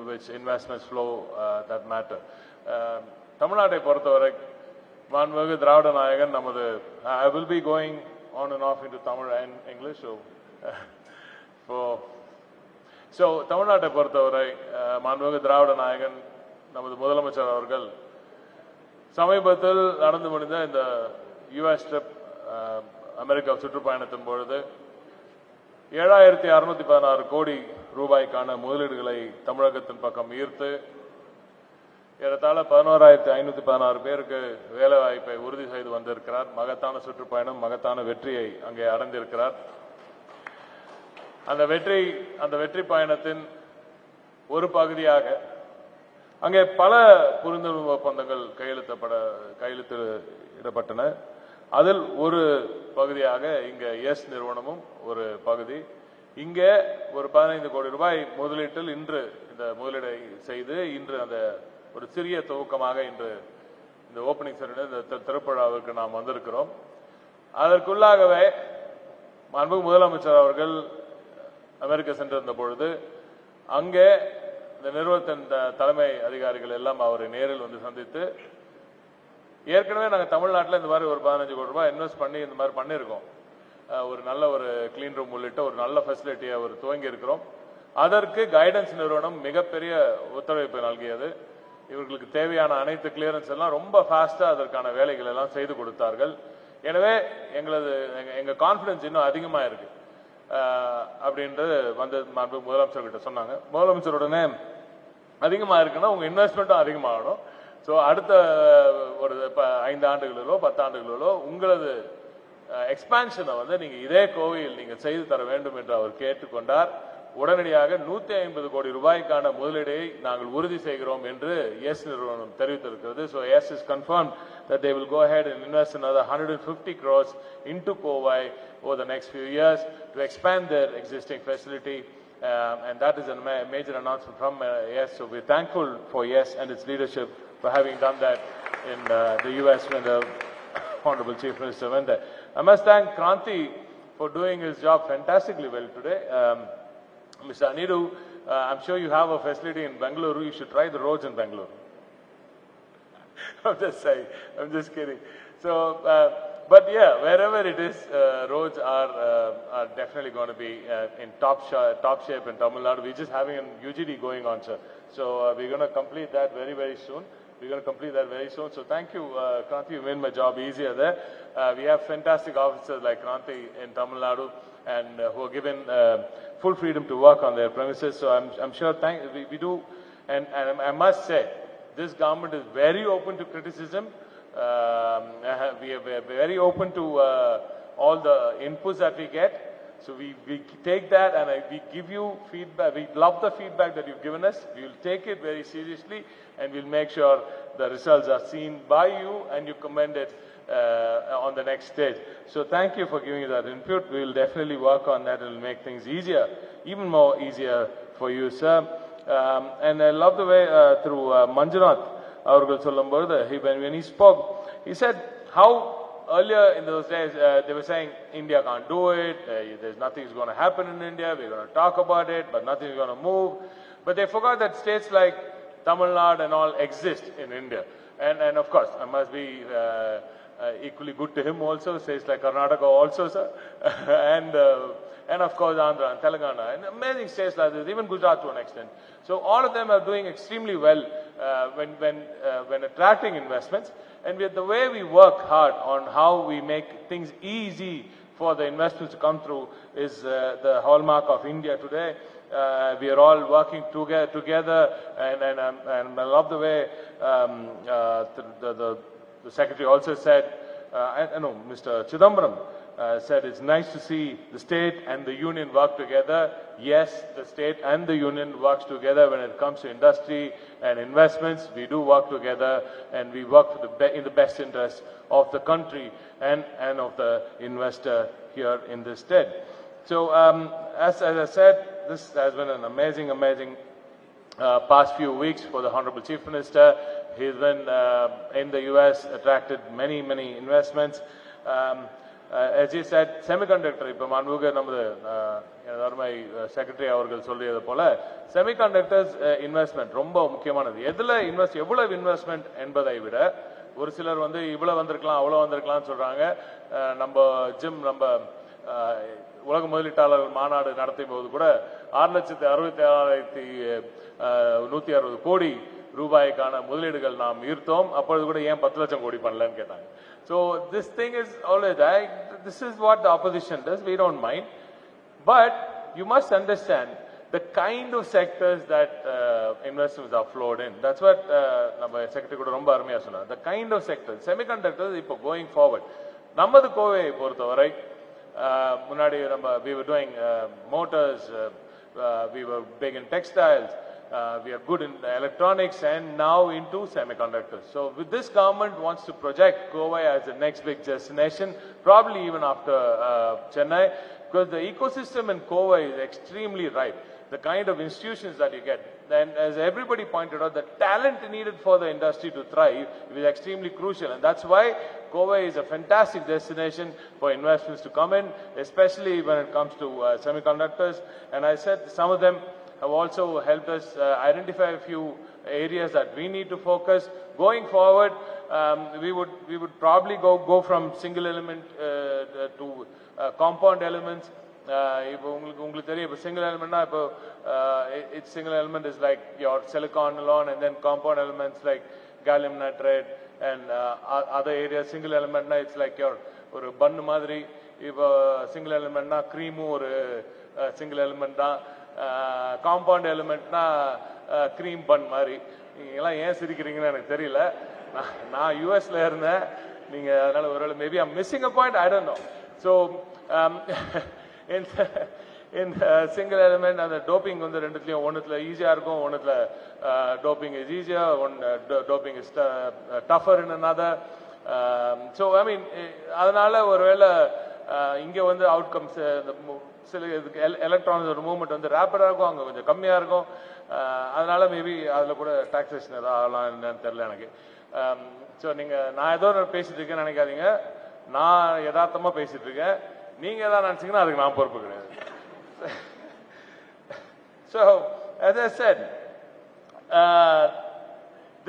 which investments flow that matter. Tamil Nadu பொறுத்தவரை மாண்புமிகு திராவிட நாயகன் நமது I will be going on and off into Tamil and English. So தமிழ்நாட்டை பொறுத்தவரை மாண்புமிகு திராவிட நாயகன் நமது முதலமைச்சர் அவர்கள் சமீபத்தில் நடந்து முடிந்த இந்த யுஎஸ் ட்ரிப் அமெரிக்கா சுற்றுப்பயணத்தின் பொழுது 7,616 கோடி ரூபாய்க்கான முதலீடுகளை தமிழகத்தின் பக்கம் ஈர்த்து ஏறத்தாழ 11,516 பேருக்கு வேலை வாய்ப்பை உறுதி செய்து வந்திருக்கிறார். மகத்தான சுற்றுப்பயணம், மகத்தான வெற்றியை அங்கே அடைந்திருக்கிறார். அந்த வெற்றி பயணத்தின் ஒரு பகுதியாக அங்கே பல புரிந்துணர்வு ஒப்பந்தங்கள் கையெழுத்திடப்பட்டன. அதில் ஒரு பகுதியாக இங்க எஸ் நிறுவனமும் ஒரு பகுதி. இங்கே ஒரு 15 கோடி ரூபாய் முதலீட்டில் இன்று இந்த முதலீடை செய்து இன்று அந்த ஒரு சிறிய துவக்கமாக இன்று இந்த ஓபனிங் செரமனி இந்த திருப்பழாவுக்கு நாம் வந்திருக்கிறோம். அதற்குள்ளாகவே மாண்புமிகு முதலமைச்சர் அவர்கள் அமெரிக்கா சென்றிருந்த பொழுது அங்கே இந்த நிறுவனத்தின் தலைமை அதிகாரிகள் எல்லாம் அவரை நேரில் வந்து சந்தித்து ஏற்கனவே நாங்கள் தமிழ்நாட்டில் இந்த மாதிரி ஒரு 15 கோடி ரூபாய் இன்வெஸ்ட் பண்ணி இந்த மாதிரி பண்ணியிருக்கோம். ஒரு நல்ல ஒரு கிளீன் ரூம் உள்ளிட்ட ஒரு நல்ல ஃபெசிலிட்டியை அவர் துவங்கி இருக்கிறோம். அதற்கு கைடன்ஸ் நிறுவனம் மிகப்பெரிய ஒத்துழைப்பு நல்கியது. இவர்களுக்கு தேவையான அனைத்து கிளியரன்ஸ் எல்லாம் ரொம்ப ஃபாஸ்டா அதற்கான வேலைகள் எல்லாம் செய்து கொடுத்தார்கள். எனவே எங்க கான்பிடன்ஸ் இன்னும் அதிகமா இருக்கு அப்படின்றது வந்து முதலமைச்சர் கிட்ட சொன்னாங்க. முதலமைச்சர் உடனே அதிகமா இருக்குன்னா உங்க இன்வெஸ்ட்மெண்ட்டும் அதிகமாகணும். ஸோ அடுத்த ஒரு 5 ஆண்டுகளிலோ 10 ஆண்டுகளிலோ உங்களது எக்ஸ்பான்ஷனை வந்து நீங்க இதே கோவையில் நீங்க செய்து தர வேண்டும் என்று அவர் கேட்டுக்கொண்டார். உடனடியாக 150 கோடி ரூபாய்க்கான முதலீடை நாங்கள் உறுதி செய்கிறோம் என்று எஸ் நிறுவனம் தெரிவித்திருக்கிறது. So yes is confirmed that they will go ahead and invest another 150 crores into Kovai over the next few years to expand their existing facility. And that is a major announcement from yes. So we're thankful for yes and its leadership for having done that in the US when the Honorable Chief Minister went there. I must thank Kranti for doing his job fantastically well today. Mr. Aniru, I'm sure you have a facility in Bangalore. You should try the roads in Bangalore. I'm just saying. I'm just kidding. So, but yeah, wherever it is, roads are definitely going to be in top shape in Tamil Nadu. We're just having an UGD going on, sir. So we're going to complete that very, very soon. We're going to complete that very soon. So thank you, Kranti. You made my job easier there. We have fantastic officers like Kranti in Tamil Nadu and who are given full freedom to work on their premises. So I'm sure we do. And I must say, this government is very open to criticism. We are very open to all the inputs that we get. So we take that and we give you feedback. We love the feedback that you've given us. We will take it very seriously and we'll make sure the results are seen by you and you commend it on the next stage. So thank you for giving that input. We will definitely work on that. It will make things easier, even more easier for you, sir. And I love the way through Manjunath, when he spoke, he said how earlier in those days they were saying India can't do it, there's nothing is going to happen in India, we're going to talk about it, but nothing is going to move. But they forgot that states like Tamil Nadu and all exist in India. And of course, I must be equally good to him also, states like Karnataka also, sir. And of course Andhra and Telangana and amazing states like this, even Gujarat to an extent. So all of them are doing extremely well when attracting investments. And with the way we work hard on how we make things easy for the investments to come through is the hallmark of India today. We are all working together and I love the way the Secretary also said, Mr. Chidambaram said it's nice to see the state and the union work together. Yes, the state and the union works together when it comes to industry and investments. We do work together and we work for in the best interest of the country and of the investor here in this state. So as I said, this has been an amazing past few weeks for the Honorable Chief Minister. He's been in the US, attracted many investments. As he said, semiconductor, இப்போ மாண்புமிகு நமது அருமை secretary அவர்கள் சொல்லியது போல semiconductors investment ரொம்ப முக்கியமானது. எவ்வளவு இன்வெஸ்ட்மெண்ட் என்பதை விட ஒரு சிலர் இவ்வளவு வந்திருக்கலாம் அவ்வளவு வந்திருக்கலாம்னு சொல்றாங்க. நம்ம உலக முதலீட்டாளர்கள் மாநாடு நடத்தும் போது கூட 6,67,160 கோடி ரூபாய்க்கான முதலீடுகள் நாம் ஈர்த்தோம். அப்பொழுது கூட ஏன் 10 லட்சம் கோடி பண்ணலன்னு கேட்டாங்க. So this thing is always, this is what the opposition does, we don't mind. But you must understand the kind of sectors that investments are flowed in. That's what நம்ம செக்ரட்டரி கூட ரொம்ப அருமையா சொன்னார். The kind of sectors, semiconductors இப்போ going forward. நமது கோவையை பொறுத்தவரை முன்னாடி we were doing motors, we were big in textiles, we are good in electronics and now into semiconductors. So with this government wants to project Kovai as the next big destination, probably even after Chennai, because the ecosystem in Kovai is extremely ripe. The kind of institutions that you get, and as everybody pointed out, the talent needed for the industry to thrive is extremely crucial, and that's why Kovai is a fantastic destination for investments to come in, especially when it comes to semiconductors. And I said some of them have also helped us identify a few areas that we need to focus. Going forward, we would probably go from single element to compound elements. உங்களுக்கு தெரியும் இப்போ single elementனா இப்போ it's single element is like your silicon alone, and then compound elements like gallium nitride and other areas. Single elementனா it's like your ஒரு பன் மாதிரி. இப்போ single elementனா cream ஒரு single element தான். Compound எலிமெண்ட்னா cream பன் மாதிரி. நீங்கெல்லாம் ஏன் சிரிக்கிறீங்கன்னு எனக்கு தெரியல. நான் யூஎஸ்ல இருந்தேன், நீங்க அதனால ஒருவேளை maybe I'm missing a point, I don't know. So in single element and the doping on the rendathliyum onnathla easier irukum onnathla doping is easier, doping is tougher in another. So I mean adanala oruvela inge vandu outcomes சில electronic movement வந்து ரேப்பிடா இருக்கும், அங்கே கொஞ்சம் கம்மியா இருக்கும். அதனால maybe அதுல கூட டாக்ஸேஷன் ஏதாவது ஆகலாம் என்னன்னு தெரியல எனக்கு. ஸோ நீங்க நான் ஏதோ பேசிட்டு இருக்கேன்னு நினைக்காதீங்க, நான் யதார்த்தமா பேசிட்டு இருக்கேன். நீங்க ஏதாவது நினைச்சீங்கன்னா அதுக்கு நான் பொறுப்பு கிடையாது. So as I said,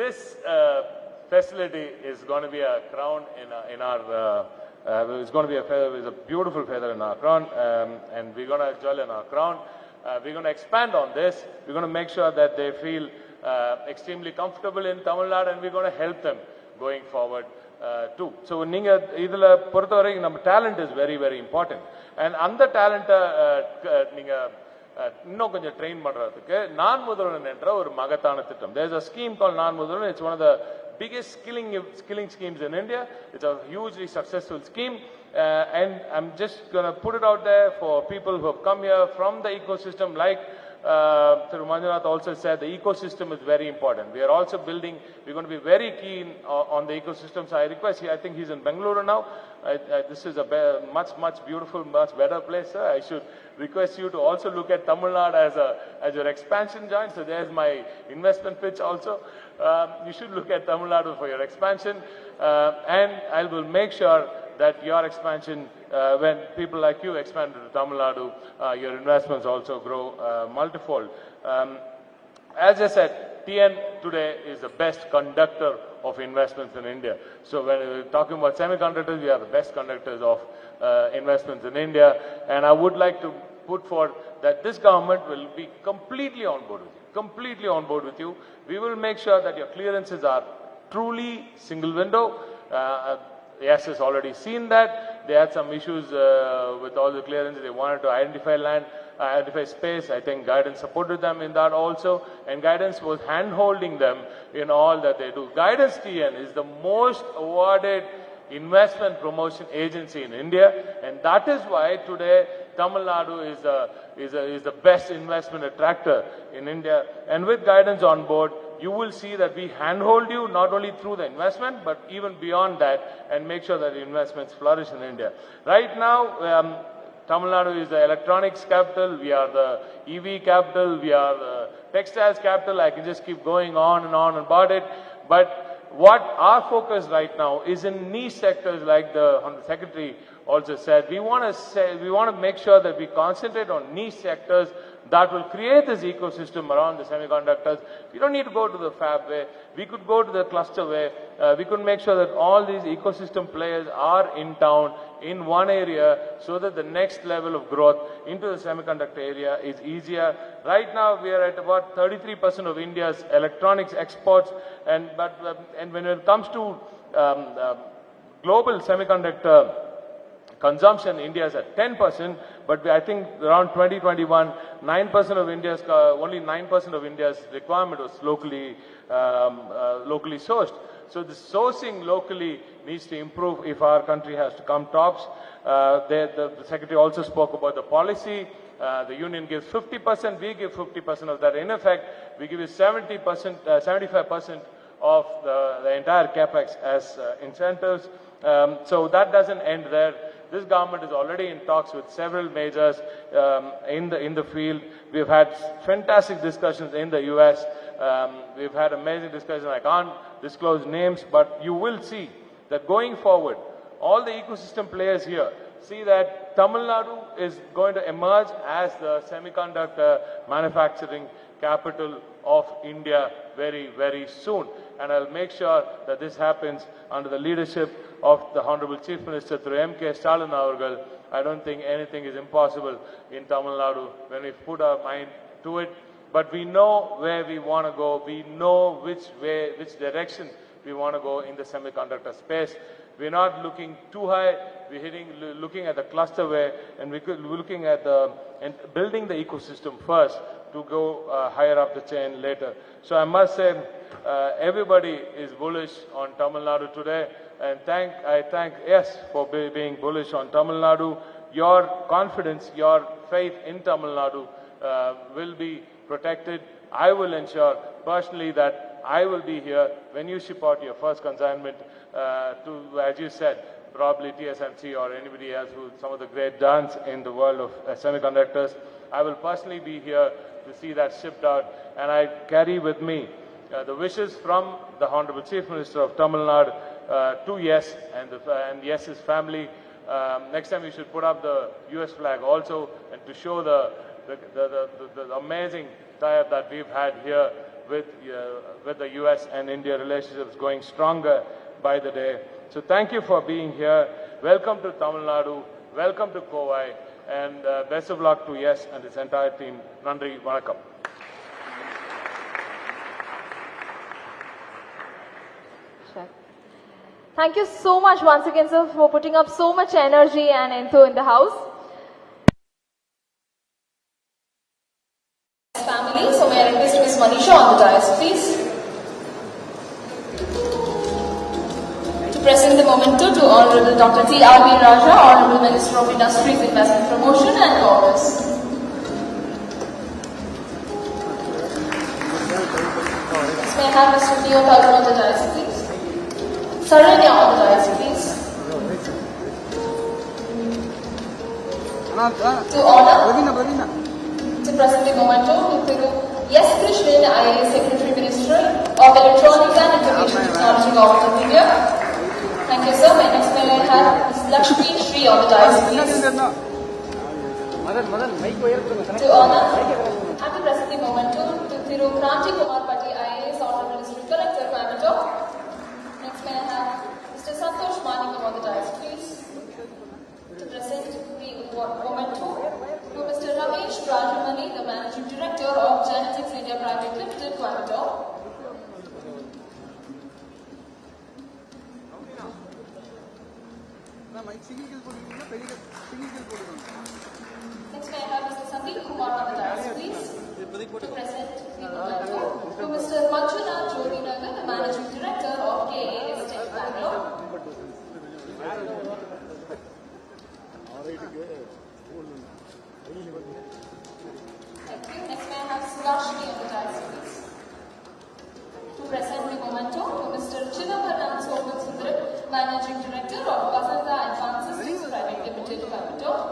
this facility is going to be a crown in our it's going to be a feather, it's a beautiful feather in our crown, and we're going to jewel in our crown. We're going to expand on this. We're going to make sure that they feel extremely comfortable in Tamil Nadu, and we're going to help them going forward too. So நீங்க இதுல பொறுத்தவரை நம்ம talent is very very important, and அந்த talent நீங்க இன்னும் கொஞ்சம் train பண்றதுக்கு நான் முதல்வன் என்ற ஒரு மகத்தான திட்டம். There is a scheme called நான் முதல்வன். It's one of the biggest skilling schemes in India. It's a hugely successful scheme, and I'm just going to put it out there for people who have come here from the ecosystem. Like Thiru Manjunath also said, the ecosystem is very important. We are also building, we're going to be very keen on the ecosystem. So I request, I think he's in Bengaluru now. This is a much beautiful, much better place, sir. I should request you to also look at Tamil Nadu as your expansion joint. So there's my investment pitch also. You should look at Tamil Nadu for your expansion, and I will make sure that your expansion, when people like you expand to Tamil Nadu, your investments also grow multifold. As I said, TN today is the best conductor of investments in India. So when we're talking about semiconductors, we are the best conductors of investments in India. And I would like to put forward that this government will be completely on board with you. Completely on board with you. We will make sure that your clearances are truly single window. Yes has already seen that. They had some issues with all the clearances. They wanted to identify land, identify space. I think Guidance supported them in that also. And Guidance was hand-holding them in all that they do. Guidance TN is the most awarded investment promotion agency in India. And that is why today Tamil Nadu is the best investment attractor in India. And with Guidance on board, you will see that we handhold you not only through the investment, but even beyond that, and make sure that the investments flourish in India. Right now, Tamil Nadu is the electronics capital, we are the EV capital, we are the textiles capital. I can just keep going on and on about it. But what our focus right now is in niche sectors, like the Honorable Secretary also said. We want to make sure that we concentrate on niche sectors that will create this ecosystem around the semiconductors. We don't need to go to the fab way. We could go to the cluster way. We could make sure that all these ecosystem players are in town in one area, so that the next level of growth into the semiconductor area is easier. Right now we are at about 33% of India's electronics exports, and when it comes to global semiconductor consumption, India is at 10%, but I think around 2021, 9% of only 9% of India's requirement was locally sourced. So the sourcing locally needs to improve if our country has to come tops. The Secretary also spoke about the policy. The union gives 50%, we give 50% of that. In effect, we give you 75% of the entire capex as incentives. So that doesn't end there. This government is already in talks with several majors in the field. We've had fantastic discussions in the US. We've had amazing discussions. I can't disclose names, but you will see that going forward, all the ecosystem players here see that Tamil Nadu is going to emerge as the semiconductor manufacturing capital of India very, very soon. And I'll make sure that this happens under the leadership of the Honorable Chief Minister through M.K. Stalin Avargal. I don't think anything is impossible in Tamil Nadu when we put our mind to it. But we know where we want to go. We know which direction we want to go in the semiconductor space. We're not looking too high. We're looking at the cluster way, and we're looking at and building the ecosystem first to go higher up the chain later. So I must say, everybody is bullish on Tamil Nadu today, and I thank yes for being bullish on Tamil Nadu. your confidence, your faith in Tamil Nadu will be protected. I will ensure personally that I will be here when you ship out your first consignment to, as you said, probably TSMC or anybody else who some of the great dons in the world of semiconductors. I will personally be here to see that shipped out, and I carry with me the wishes from the Honorable Chief Minister of Tamil Nadu to Yes and Yes's family. Next time we should put up the US flag also, and to show the amazing tie-up that we've had here with the US and India relationships going stronger by the day. So thank you for being here. Welcome to Tamil Nadu. Welcome to Kovai. And best of luck to Yes and his entire team. Nandri, Vanakkam. Thank you so much once again, sir, for putting up so much energy and enthusiasm in the house. Family, so may I request Ms. Manisha on the dais, please. To present the memento to Honorable Dr. TRB Rajaa, Honorable Minister of Industries, Investment Promotion and Commerce. May I have Mr. Puthiya Thalaimurai on the dais, please. Saranya on the dais, please. To honor, to present the memento to Yes Krishnan, IAS Secretary Minister of Electronics and Information Technology, Government of India. Thank you, sir. Next, may I have Ms. Lakshmi Shri on the dais, please. To honor and to present the memento to Thiru Kranti Kumar Patti, IAS, Honorable District Collector, Coimbatore. Next, may I have Mr. Santosh Manikam on the dais, please. To present the memento to Mr. Ramesh Rajamani, the Managing Director of Genetics India Private Limited, Coimbatore. Next, may I have Mr. Sandeep Kumar on the dais, please. To present the memento to Mr. Manjunath Jodhinagar, the Managing Director of KAS Tech Bangalore. Thank you. Next, may I have Sudashni on the dais, please. To present the memento to Mr. Chidambaram Somasundaram, Managing Director of Vasanta Advanced Systems Private Limited, Coimbatore.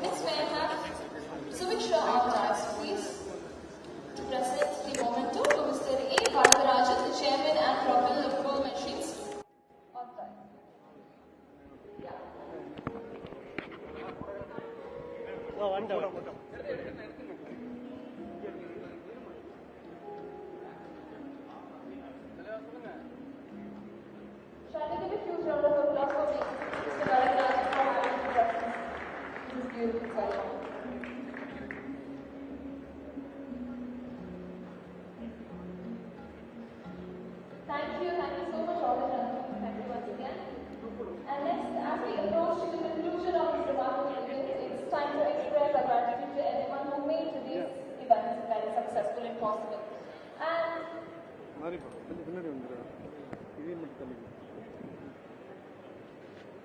Next, may I have Sumiksha on the dais, please. To present the memento to Mr. A. Varadarajan, the Chairman and Propel Liverpool Machines. On the dais. Shall I give a few rounds of applause for me? Mr. Varadarajan for having the presence. This is beautiful ceremony. Thank you so much, all the gentlemen. Thank you once again. And next, as we approach to the conclusion of this remarkable event, it's time to express our gratitude to everyone who made today's event very successful and possible. And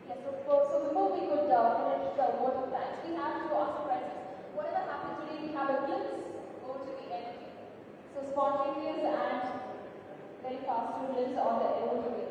yes, of course. So before we could finish the vote of thanks, we have to ask the prizes. Whatever happened today, we have a glimpse over to the end. So spontaneous and very fast glimpse on the over to the end.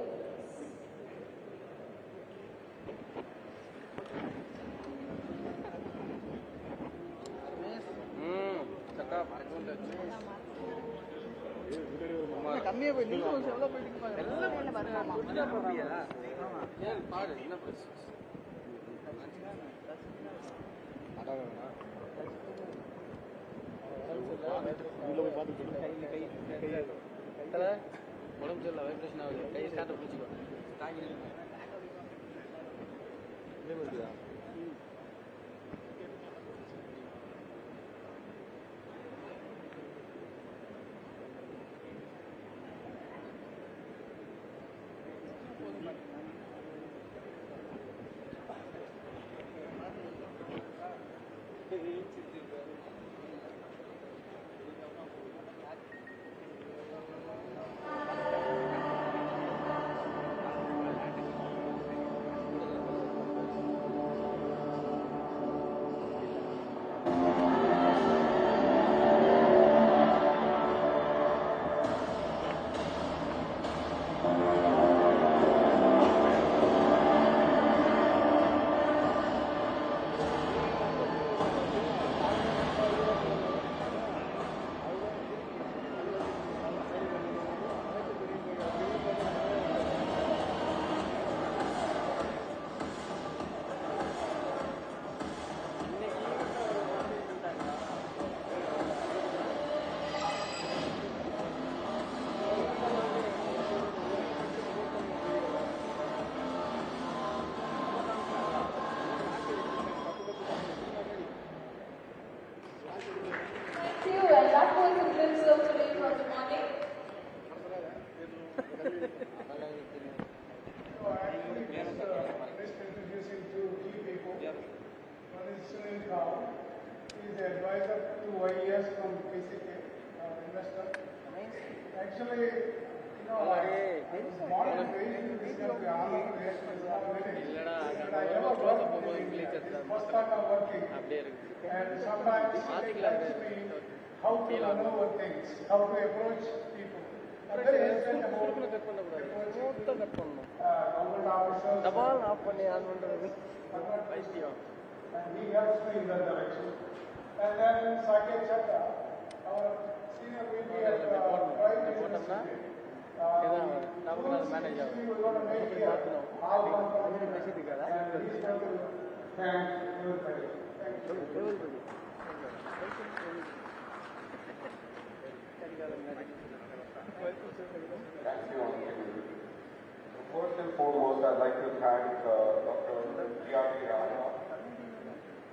First and foremost, I'd like to thank Dr. TRB Rajaa,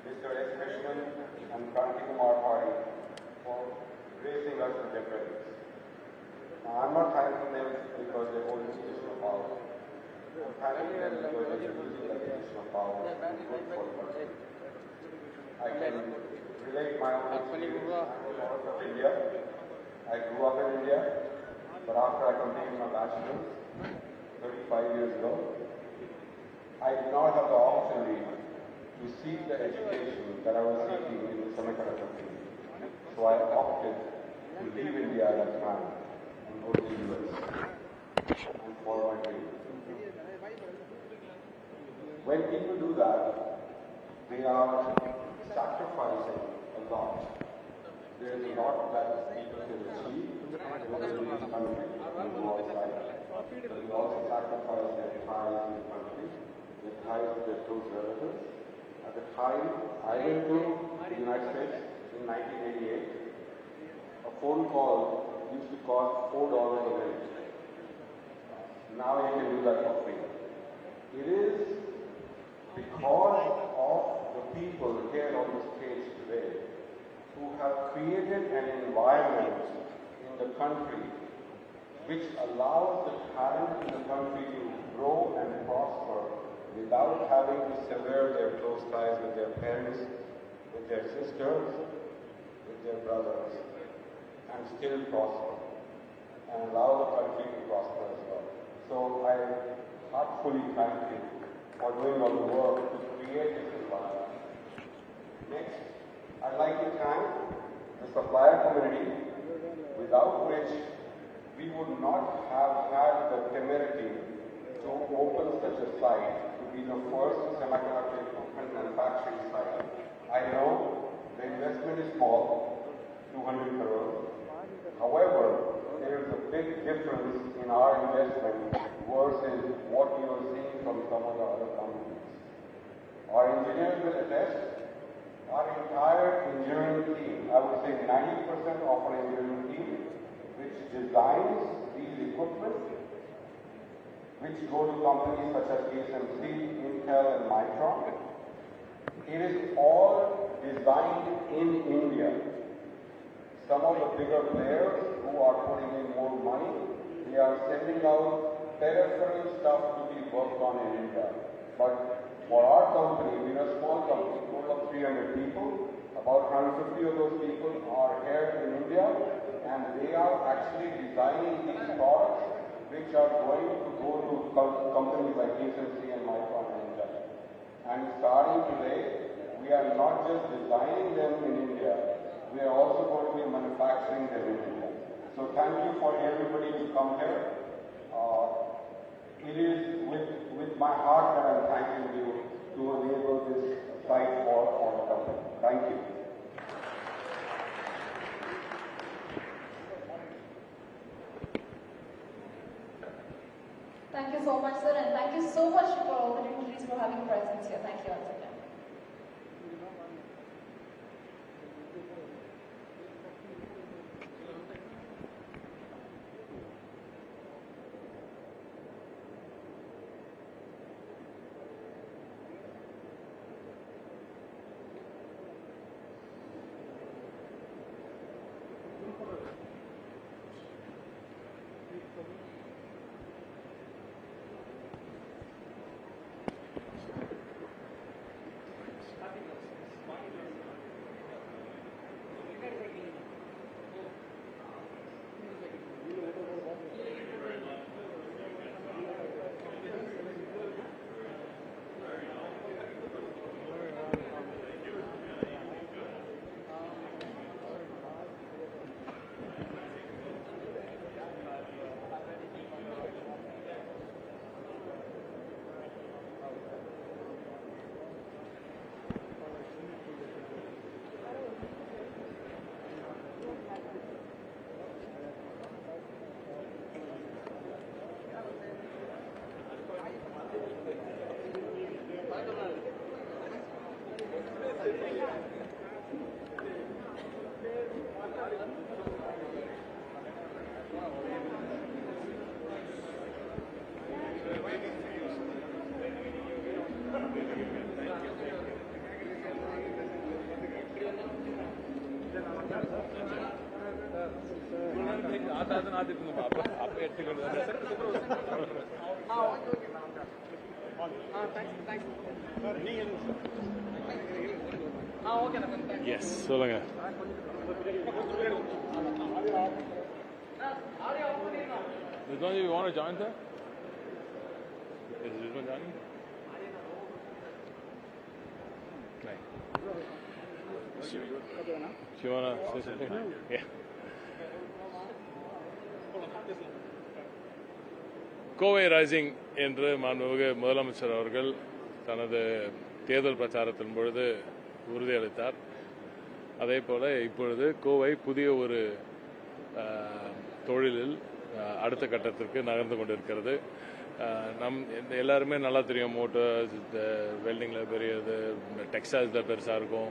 Mr. S. Krishnan, and Kanti Kumar Party for gracing us with their presence. Now, I'm not thanking them because they hold institutional power. I'm thanking them because they're using that institutional power to good for the country. I can relate my own experience of India. I grew up in India, but after I completed my bachelor's 35 years ago, I did not have the opportunity to seek the education that I was seeking in the semiconductor field. So I opted to leave India at that time and go to the US and follow my dream. When people do that, they are sacrificing a lot. There is a lot that people can achieve within this country and go outside. But they also sacrifice their ties in the country, their ties to their close relatives. At the time I went to the United States in 1988, a phone call used to cost $4 a minute. Now you can do that for free. It is because of the people here on the stage today who have created an environment in the country which allows the talent in the country to grow and prosper without having to sever their close ties with their parents, with their sisters, with their brothers, and still prosper, and allow the country to prosper as well. So I heartfully thank you for doing all the work to create this environment. Next, I'd like to thank the supplier community, without which we would not have had the temerity to open such a site, to be the first semiconductor equipment manufacturing site. I know the investment is small, 200 crores. However, there is a big difference in our investment versus what you are seeing from some of the other companies. Our engineers will attest, our entire engineering team, I would say 90% of our engineering team, which designs these equipment, which go to companies such as TSMC, Intel, and Micron. It is all designed in India. Some of the bigger players who are putting in more money, they are sending out peripheral stuff to be worked on in India. But for our company, we are a small company, full of 300 people. About 150 of those people are here in India, and they are actually designing these products which are going to go to companies like TSMC and Micron in India. And starting today, we are not just designing them in India, we are also going to be manufacturing them in India. So thank you for everybody to come here. It is with my heart that I'm thanking you to enable this site for the company. Thank you. Thank you so much, sir, and thank you so much for all the dignitaries for having presence here. Thank you once again. Yes, சொல்லுங்க. Rizwan, you want to join, sir? Is Rizwan joining? Right. You want to say something? Yeah. Kovai rising என்று மாண்புமிகு முதலமைச்சர் அவர்கள் தனது தேர்தல் பிரச்சாரத்தின் பொழுது உறுதியளித்தார். அதே போல இப்பொழுது கோவை புதிய ஒரு தொழிலில் அடுத்த கட்டத்திற்கு நகர்ந்து கொண்டிருக்கிறது. எல்லாருமே நல்லா தெரியும், மோட்டார்ஸ், வெல்டிங்கில் பெரியது, டெக்ஸ்டைல்ஸில் பெருசாக இருக்கும்.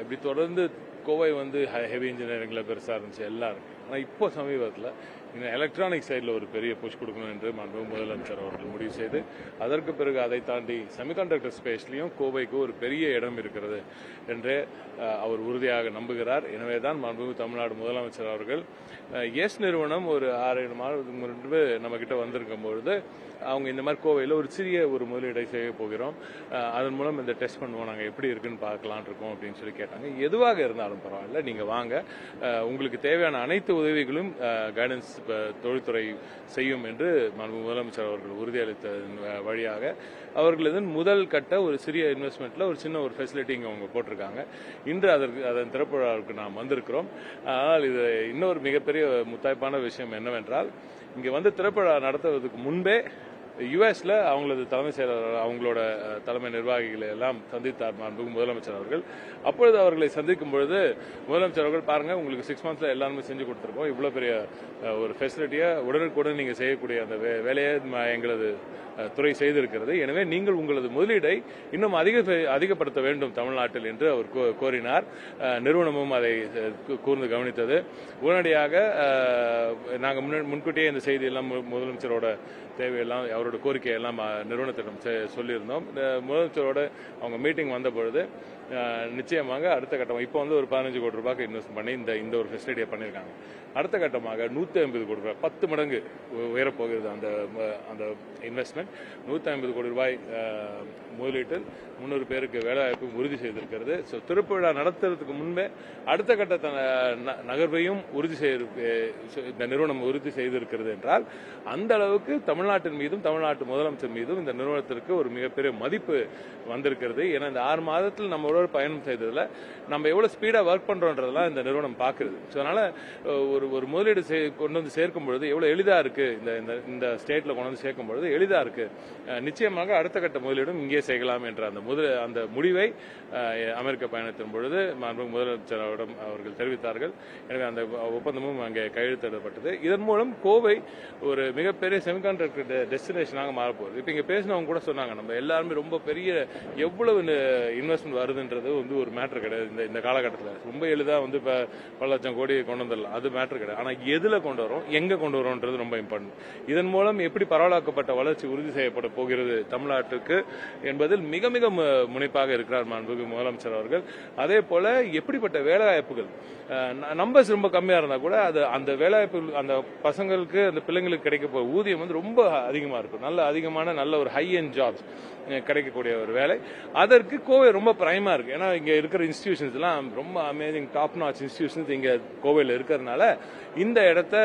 இப்படி தொடர்ந்து கோவை வந்து ஹெவி இன்ஜினியரிங்கில் பெருசாக இருந்துச்சு எல்லாரும். ஆனால் இப்போ சமீபத்தில் இந்த எலக்ட்ரானிக் சைடில் ஒரு பெரிய புஷ் கொடுக்கணும் என்று மாண்புமிகு முதலமைச்சர் அவர்கள் முடிவு செய்து, அதற்கு பிறகு அதை தாண்டி செமிகண்டக்டர் ஸ்பேஸ்லையும் கோவைக்கு ஒரு பெரிய இடம் இருக்கிறது என்று அவர் உறுதியாக நம்புகிறார். எனவே தான் மாண்புமிகு தமிழ்நாடு முதலமைச்சர் அவர்கள் எஸ் நிறுவனம் ஒரு 6-7 மாதத்துக்கு முன்பு நம்ம கிட்ட வந்திருக்கும் பொழுது அவங்க இந்த மாதிரி கோவையில் ஒரு சிறிய ஒரு முதலீடை செய்ய போகிறோம், அதன் மூலம் இந்த டெஸ்ட் பண்ணுவோம், நாங்கள் எப்படி இருக்குன்னு பார்க்கலாம் இருக்கோம் அப்படின்னு சொல்லி கேட்டாங்க. எதுவாக இருந்தாலும் பரவாயில்ல, நீங்கள் வாங்க, உங்களுக்கு தேவையான அனைத்து உதவிகளும் கைடன்ஸ் தொழில்துறை செய்யும் என்று மாண்புமிகு முதலமைச்சர் அவர்கள் உறுதியளித்ததன் வழியாக அவர்களது முதல் கட்ட ஒரு சிறிய இன்வெஸ்ட்மெண்ட்ல ஒரு சின்ன ஒரு ஃபெசிலிட்டி இங்கே அவங்க போட்டிருக்காங்க. இன்று அதன் திறப்பு விழாவுக்கு நாம் வந்திருக்கிறோம். ஆனால் இது இன்னொரு மிகப்பெரிய முத்தாய்ப்பான விஷயம் என்னவென்றால், இங்கே வந்து திறப்பு விழா நடத்துவதற்கு முன்பே யுஎஸ்ல அவங்களது தலைமை செயலாளர் அவங்களோட தலைமை நிர்வாகிகளை எல்லாம் சந்தித்தார் மாண்புமிகு முதலமைச்சர் அவர்கள். அப்பொழுது அவர்களை சந்திக்கும் பொழுது முதலமைச்சர் அவர்கள், பாருங்க, உங்களுக்கு 6 monthsல எல்லாருமே செஞ்சு கொடுத்துருக்கோம், இவ்வளவு பெரிய ஒரு ஃபெசிலிட்டியை உடனுக்குடன் நீங்க செய்யக்கூடிய அந்த வேலையை எங்களது துறை செய்திருக்கிறது. எனவே நீங்கள் உங்களது முதலீடை இன்னும் அதிகப்படுத்த வேண்டும் தமிழ்நாட்டில் என்று அவர் கோரினார். நிறுவனமும் அதை கூர்ந்து கவனித்தது. உடனடியாக நாங்கள் முன்கூட்டியே இந்த செய்தியெல்லாம் முதலமைச்சரோட தேவையெல்லாம் அவரோட கோரிக்கையெல்லாம் நிறுவனத்திடம் சொல்லியிருந்தோம். முதலமைச்சரோட அவங்க மீட்டிங் வந்த பொழுது நிச்சயமாக அடுத்த கட்டம் இப்போ வந்து ஒரு 15 கோடி ரூபாய்க்கு இன்வெஸ்ட் பண்ணி இந்த ஒரு ஃபெசிலிட்டியை பண்ணியிருக்காங்க. அடுத்த கட்டமாக 150 கோடி ரூபாய் 10 மடங்கு உயரப்போகிறது அந்த இன்வெஸ்ட்மெண்ட். 150 கோடி ரூபாய் முதலீட்டில் 300 பேருக்கு வேலைவாய்ப்பு உறுதி செய்திருக்கிறது. ஸோ திறப்பு விழா நடத்துறதுக்கு முன்பே அடுத்த கட்ட நகர்வையும் இந்த நிறுவனம் உறுதி செய்திருக்கிறது என்றால் அந்த அளவுக்கு தமிழ்நாட்டின் மீதும் தமிழ்நாட்டு முதலமைச்சர் மீதும் இந்த நிறுவனத்திற்கு ஒரு மிகப்பெரிய மதிப்பு வந்திருக்கிறது. ஏன்னா இந்த 6 மாதத்தில் நம்மளோட பயணம் செய்ததில் நம்ம எவ்வளவு ஸ்பீடா ஒர்க் பண்றோன்றதெல்லாம் இந்த நிறுவனம் பார்க்கிறது. ஸோ அதனால ஒரு முதலீடு கொண்டு வந்து சேர்க்கும் பொழுது எவ்வளவு எளிதா இருக்கு, இந்த ஸ்டேட்ல கொண்டு வந்து சேர்க்கும் பொழுது எளிதா இருக்கு. நிச்சயமாக அடுத்த கட்ட முதலீடும் இங்கே செய்யலாம் என்ற அந்த முடிவை அமெரிக்க பயணத்தின் பொழுது முதலமைச்சரிடம் அவர்கள் தெரிவித்தார்கள். எனவே அந்த ஒப்பந்தமும் அங்கே கையெழுத்திடப்பட்டது. இதன் மூலம் கோவை ஒரு மிகப்பெரிய செமிகண்டக்டர் டெஸ்டினேஷனாக மாறப்போகுது. இப்ப இங்க பேசினவங்க கூட சொன்னாங்க, நம்ம எல்லாருமே ரொம்ப பெரிய எவ்வளவு இன்வெஸ்ட்மெண்ட் வருதுன்றது ஒரு மேட்டர் கிடையாது. இந்த காலகட்டத்தில் ரொம்ப எளிதா பல லட்சம் கோடி கொண்டு வந்துடலாம், அது மேட்டர் கிடையாது. ஆனா எதுல கொண்டு வரோம், எங்க கொண்டு வரோம்ன்றது ரொம்ப இம்பார்ட்டன்ட். இதன் மூலம் எப்படி பரவலாக்கப்பட்ட வளர்ச்சி உறுதி செய்யப்பட போகிறது தமிழ்நாட்டுக்கு என்பதில் மிக மிக முனைப்பாக இருக்கிறார் மாண்புமிகு முதலமைச்சர் அவர்கள். அதே போல எப்படிப்பட்ட வேலைவாய்ப்புகள் நம்பர்ஸ் ரொம்ப கம்மியா இருந்தா கூட அந்த வேலைவாய்ப்பு அந்த பசங்களுக்கு அந்த பிள்ளைங்களுக்கு கிடைக்க போற ஊதியம் ரொம்ப அதிகமா இருக்கும். நல்ல ஒரு ஹை எண்ட் ஜாப்ஸ் கிடைக்கக்கூடிய ஒரு வேலை. அதற்கு கோவை ரொம்ப பிரைமா இருக்கு. ஏன்னா இங்க இருக்கிற இன்ஸ்டிடியூஷன்ஸ் எல்லாம் ரொம்ப அமேசிங் டாப் நாச் இன்ஸ்டிடியூஷன்ஸ் இங்க கோவையில் இருக்கிறதுனால இந்த இடத்தை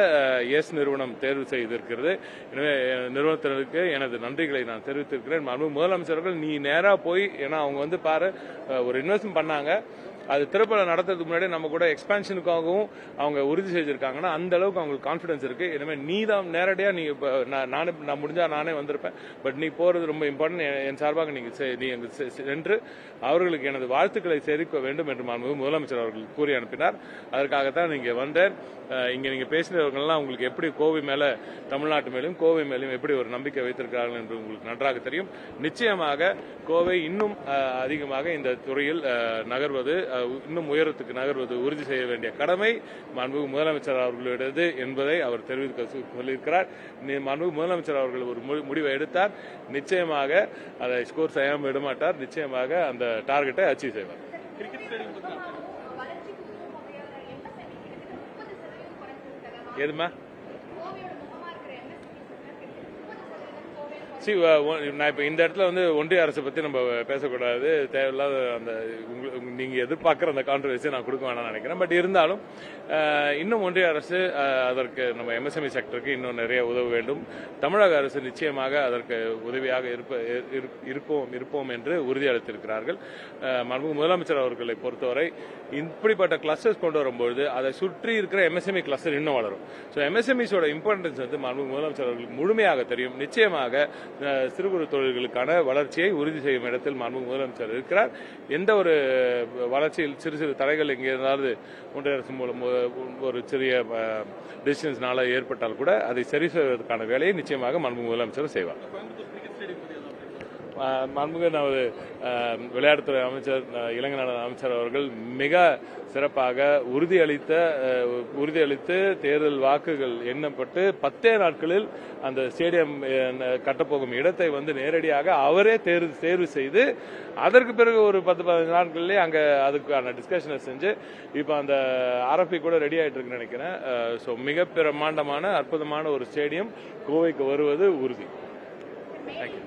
எஸ் நிறுவனம் தேர்வு செய்திருக்கிறது. எனவே நிறுவனத்தினருக்கு எனது நன்றிகளை நான் தெரிவித்திருக்கிறேன். முதலமைச்சர்கள் நீ நேரா போய், ஏன்னா அவங்க பாரு ஒரு இன்வெஸ்ட்மெண்ட் பண்ணாங்க, அது திறப்பட நடத்துறதுக்கு முன்னாடி நம்ம கூட எக்ஸ்பான்ஷனுக்காகவும் அவங்க உறுதி செஞ்சிருக்காங்கன்னா அந்த அளவுக்கு அவங்களுக்கு கான்பிடன்ஸ் இருக்கு. எனவே நீ தான் நேரடியா நான் முடிஞ்சா நானே வந்திருப்பேன், பட் நீ போறது ரொம்ப இம்பார்ட்டன்ட். என் சார்பாக நீங்க சென்று அவர்களுக்கு எனது வாழ்த்துக்களை தெரிவிக்க வேண்டும் என்று முதலமைச்சர் அவர்கள் கூறி அனுப்பினார். அதற்காகத்தான் நீங்க வந்தேன். இங்க நீங்க பேசினவர்கள்லாம் உங்களுக்கு எப்படி கோவை மேல, தமிழ்நாட்டு மேலும் கோவை மேலும் எப்படி ஒரு நம்பிக்கை வைத்திருக்கிறார்கள் என்று உங்களுக்கு நன்றாக தெரியும். நிச்சயமாக கோவை இன்னும் அதிகமாக இந்த துறையில் நகர்வது, இன்னும் உயரத்துக்கு நகர்வது உறுதி செய்ய வேண்டிய கடமை மாண்புமிகு முதலமைச்சர் அவர்களுடையது என்பதை அவர் தெரிவிக்க சொல்லியிருக்கிறார். மாண்புமிகு முதலமைச்சர் அவர்கள் ஒரு முடிவை எடுத்தார், நிச்சயமாக அதை ஸ்கோர் செய்யாமல் விடமாட்டார். நிச்சயமாக அந்த டார்கெட்டை அச்சீவ் செய்வார். எதுமா நான் இப்ப இந்த இடத்துல ஒன்றிய அரசை பத்தி நம்ம பேசக்கூடாது, தேவையில்லாத நீங்க எதிர்பார்க்கிற அந்த கான்ட்ரவர்சியை நான் கொடுக்க வேணாம்னு நினைக்கிறேன். பட் இருந்தாலும் இன்னும் ஒன்றிய அரசு அதற்கு நம்ம எம்எஸ்எம்இ செக்டருக்கு இன்னும் நிறைய உதவ வேண்டும். தமிழக அரசு நிச்சயமாக அதற்கு உதவியாக இருப்போம் என்று உறுதியளித்திருக்கிறார்கள். மாண்புமிகு முதலமைச்சர் அவர்களை பொறுத்தவரை இப்படிப்பட்ட கிளஸ்டர்ஸ் கொண்டு வரும்போது அதை சுற்றி இருக்கிற எம்எஸ்எம்இ கிளஸ்டர் இன்னும் வளரும். ஸோ எம்எஸ்எம்இஸோட இம்பார்ட்டன்ஸ் மாண்புமிகு முதலமைச்சர் அவர்களுக்கு முழுமையாக தெரியும். நிச்சயமாக சிறு குறு தொழில்களுக்கான வளர்ச்சியை உறுதி செய்யும் இடத்தில் மாண்புமிகு முதலமைச்சர் இருக்கிறார். எந்த ஒரு வளர்ச்சியில் சிறு சிறு தடைகள் எங்கே இருந்தாலும் ஒன்றிய அரசு மூலம் ஒரு சிறிய டிசிஷன்ஸ்னால ஏற்பட்டால் கூட அதை சரி செய்வதற்கான வேலையை நிச்சயமாக மாண்புமிகு முதலமைச்சர் செய்வார். மாண்புமிகு நமது விளையாட்டுத்துறை அமைச்சர், இளைஞர் அமைச்சர் அவர்கள் மிக சிறப்பாக உறுதியளித்து தேர்தல் வாக்குகள் எண்ணப்பட்டு 10 நாட்களில் அந்த ஸ்டேடியம் கட்டப்போகும் இடத்தை நேரடியாக அவரே தேர்வு செய்து அதற்கு பிறகு ஒரு 10-15 நாட்களிலே அங்க அதுக்கான டிஸ்கஷனை செஞ்சு இப்ப அந்த ஆர்எஃப்பி கூட ரெடி ஆயிட்டு இருக்குன்னு நினைக்கிறேன். ஸோ மிக பிரமாண்டமான அற்புதமான ஒரு ஸ்டேடியம் கோவைக்கு வருவது உறுதி. Thank you.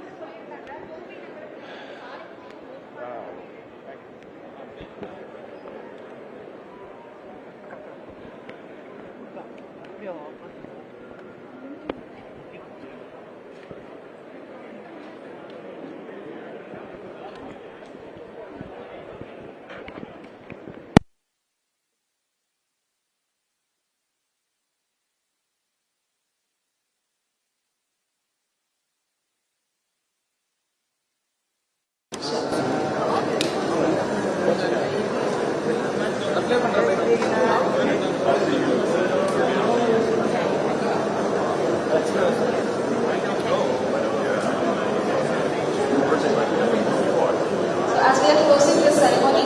As we are closing this ceremony,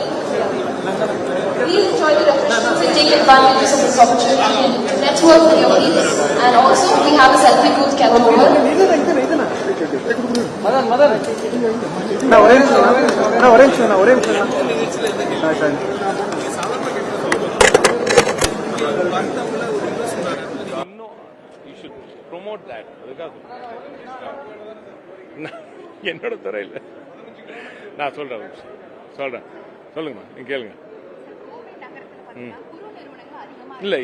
please enjoy the refreshments and take advantage of this opportunity to network with your peers. And also, we have a selfie booth kept over. Orange. Promote that. அதுக்காக என்னோட துறையில் நான் சொல்றேன் சொல்லுங்கம்மா, நீங்க கேளுங்க. இல்ல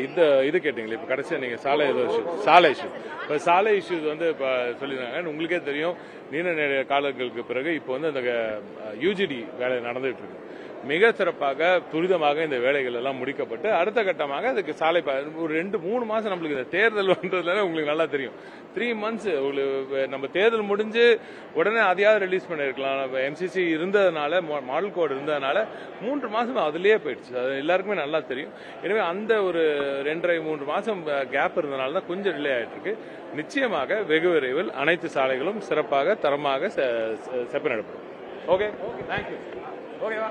இது கேட்டீங்களா இப்ப கடைசியா நீங்க சாலை இஷ்யூ இப்ப சாலை இஷ்யூஸ் வந்து இப்ப சொல்லிருந்தாங்க. உங்களுக்கே தெரியும், நீண்ட காலங்களுக்கு பிறகு இப்ப வந்து அந்த யூஜிடி வேலை நடந்துட்டு இருக்கு. மிக சிறப்பாக துரிதமாக இந்த வேலைகள் எல்லாம் முடிக்கப்பட்டு அடுத்த கட்டமாக அதுக்கு சாலை ஒரு 2-3 மாசம் நம்மளுக்கு இந்த தேர்தல் வந்ததுல உங்களுக்கு நல்லா தெரியும். 3 months நம்ம தேர்தல் முடிஞ்சு உடனே அதையாவது ரிலீஸ் பண்ணிருக்கலாம். எம்சிசி இருந்ததுனால, மாடல் கோட் இருந்ததுனால 3 மாசம் அதுலயே போயிடுச்சு. அது எல்லாருக்குமே நல்லா தெரியும். எனவே அந்த ஒரு 2.5-3 மாசம் கேப் இருந்ததுனால தான் கொஞ்சம் டிலே ஆயிட்டு இருக்கு. நிச்சயமாக வெகு விரைவில் அனைத்து சாலைகளும் சிறப்பாக தரமாக செப்பனிடப்படும். Okay, thank you. ஓகேவா?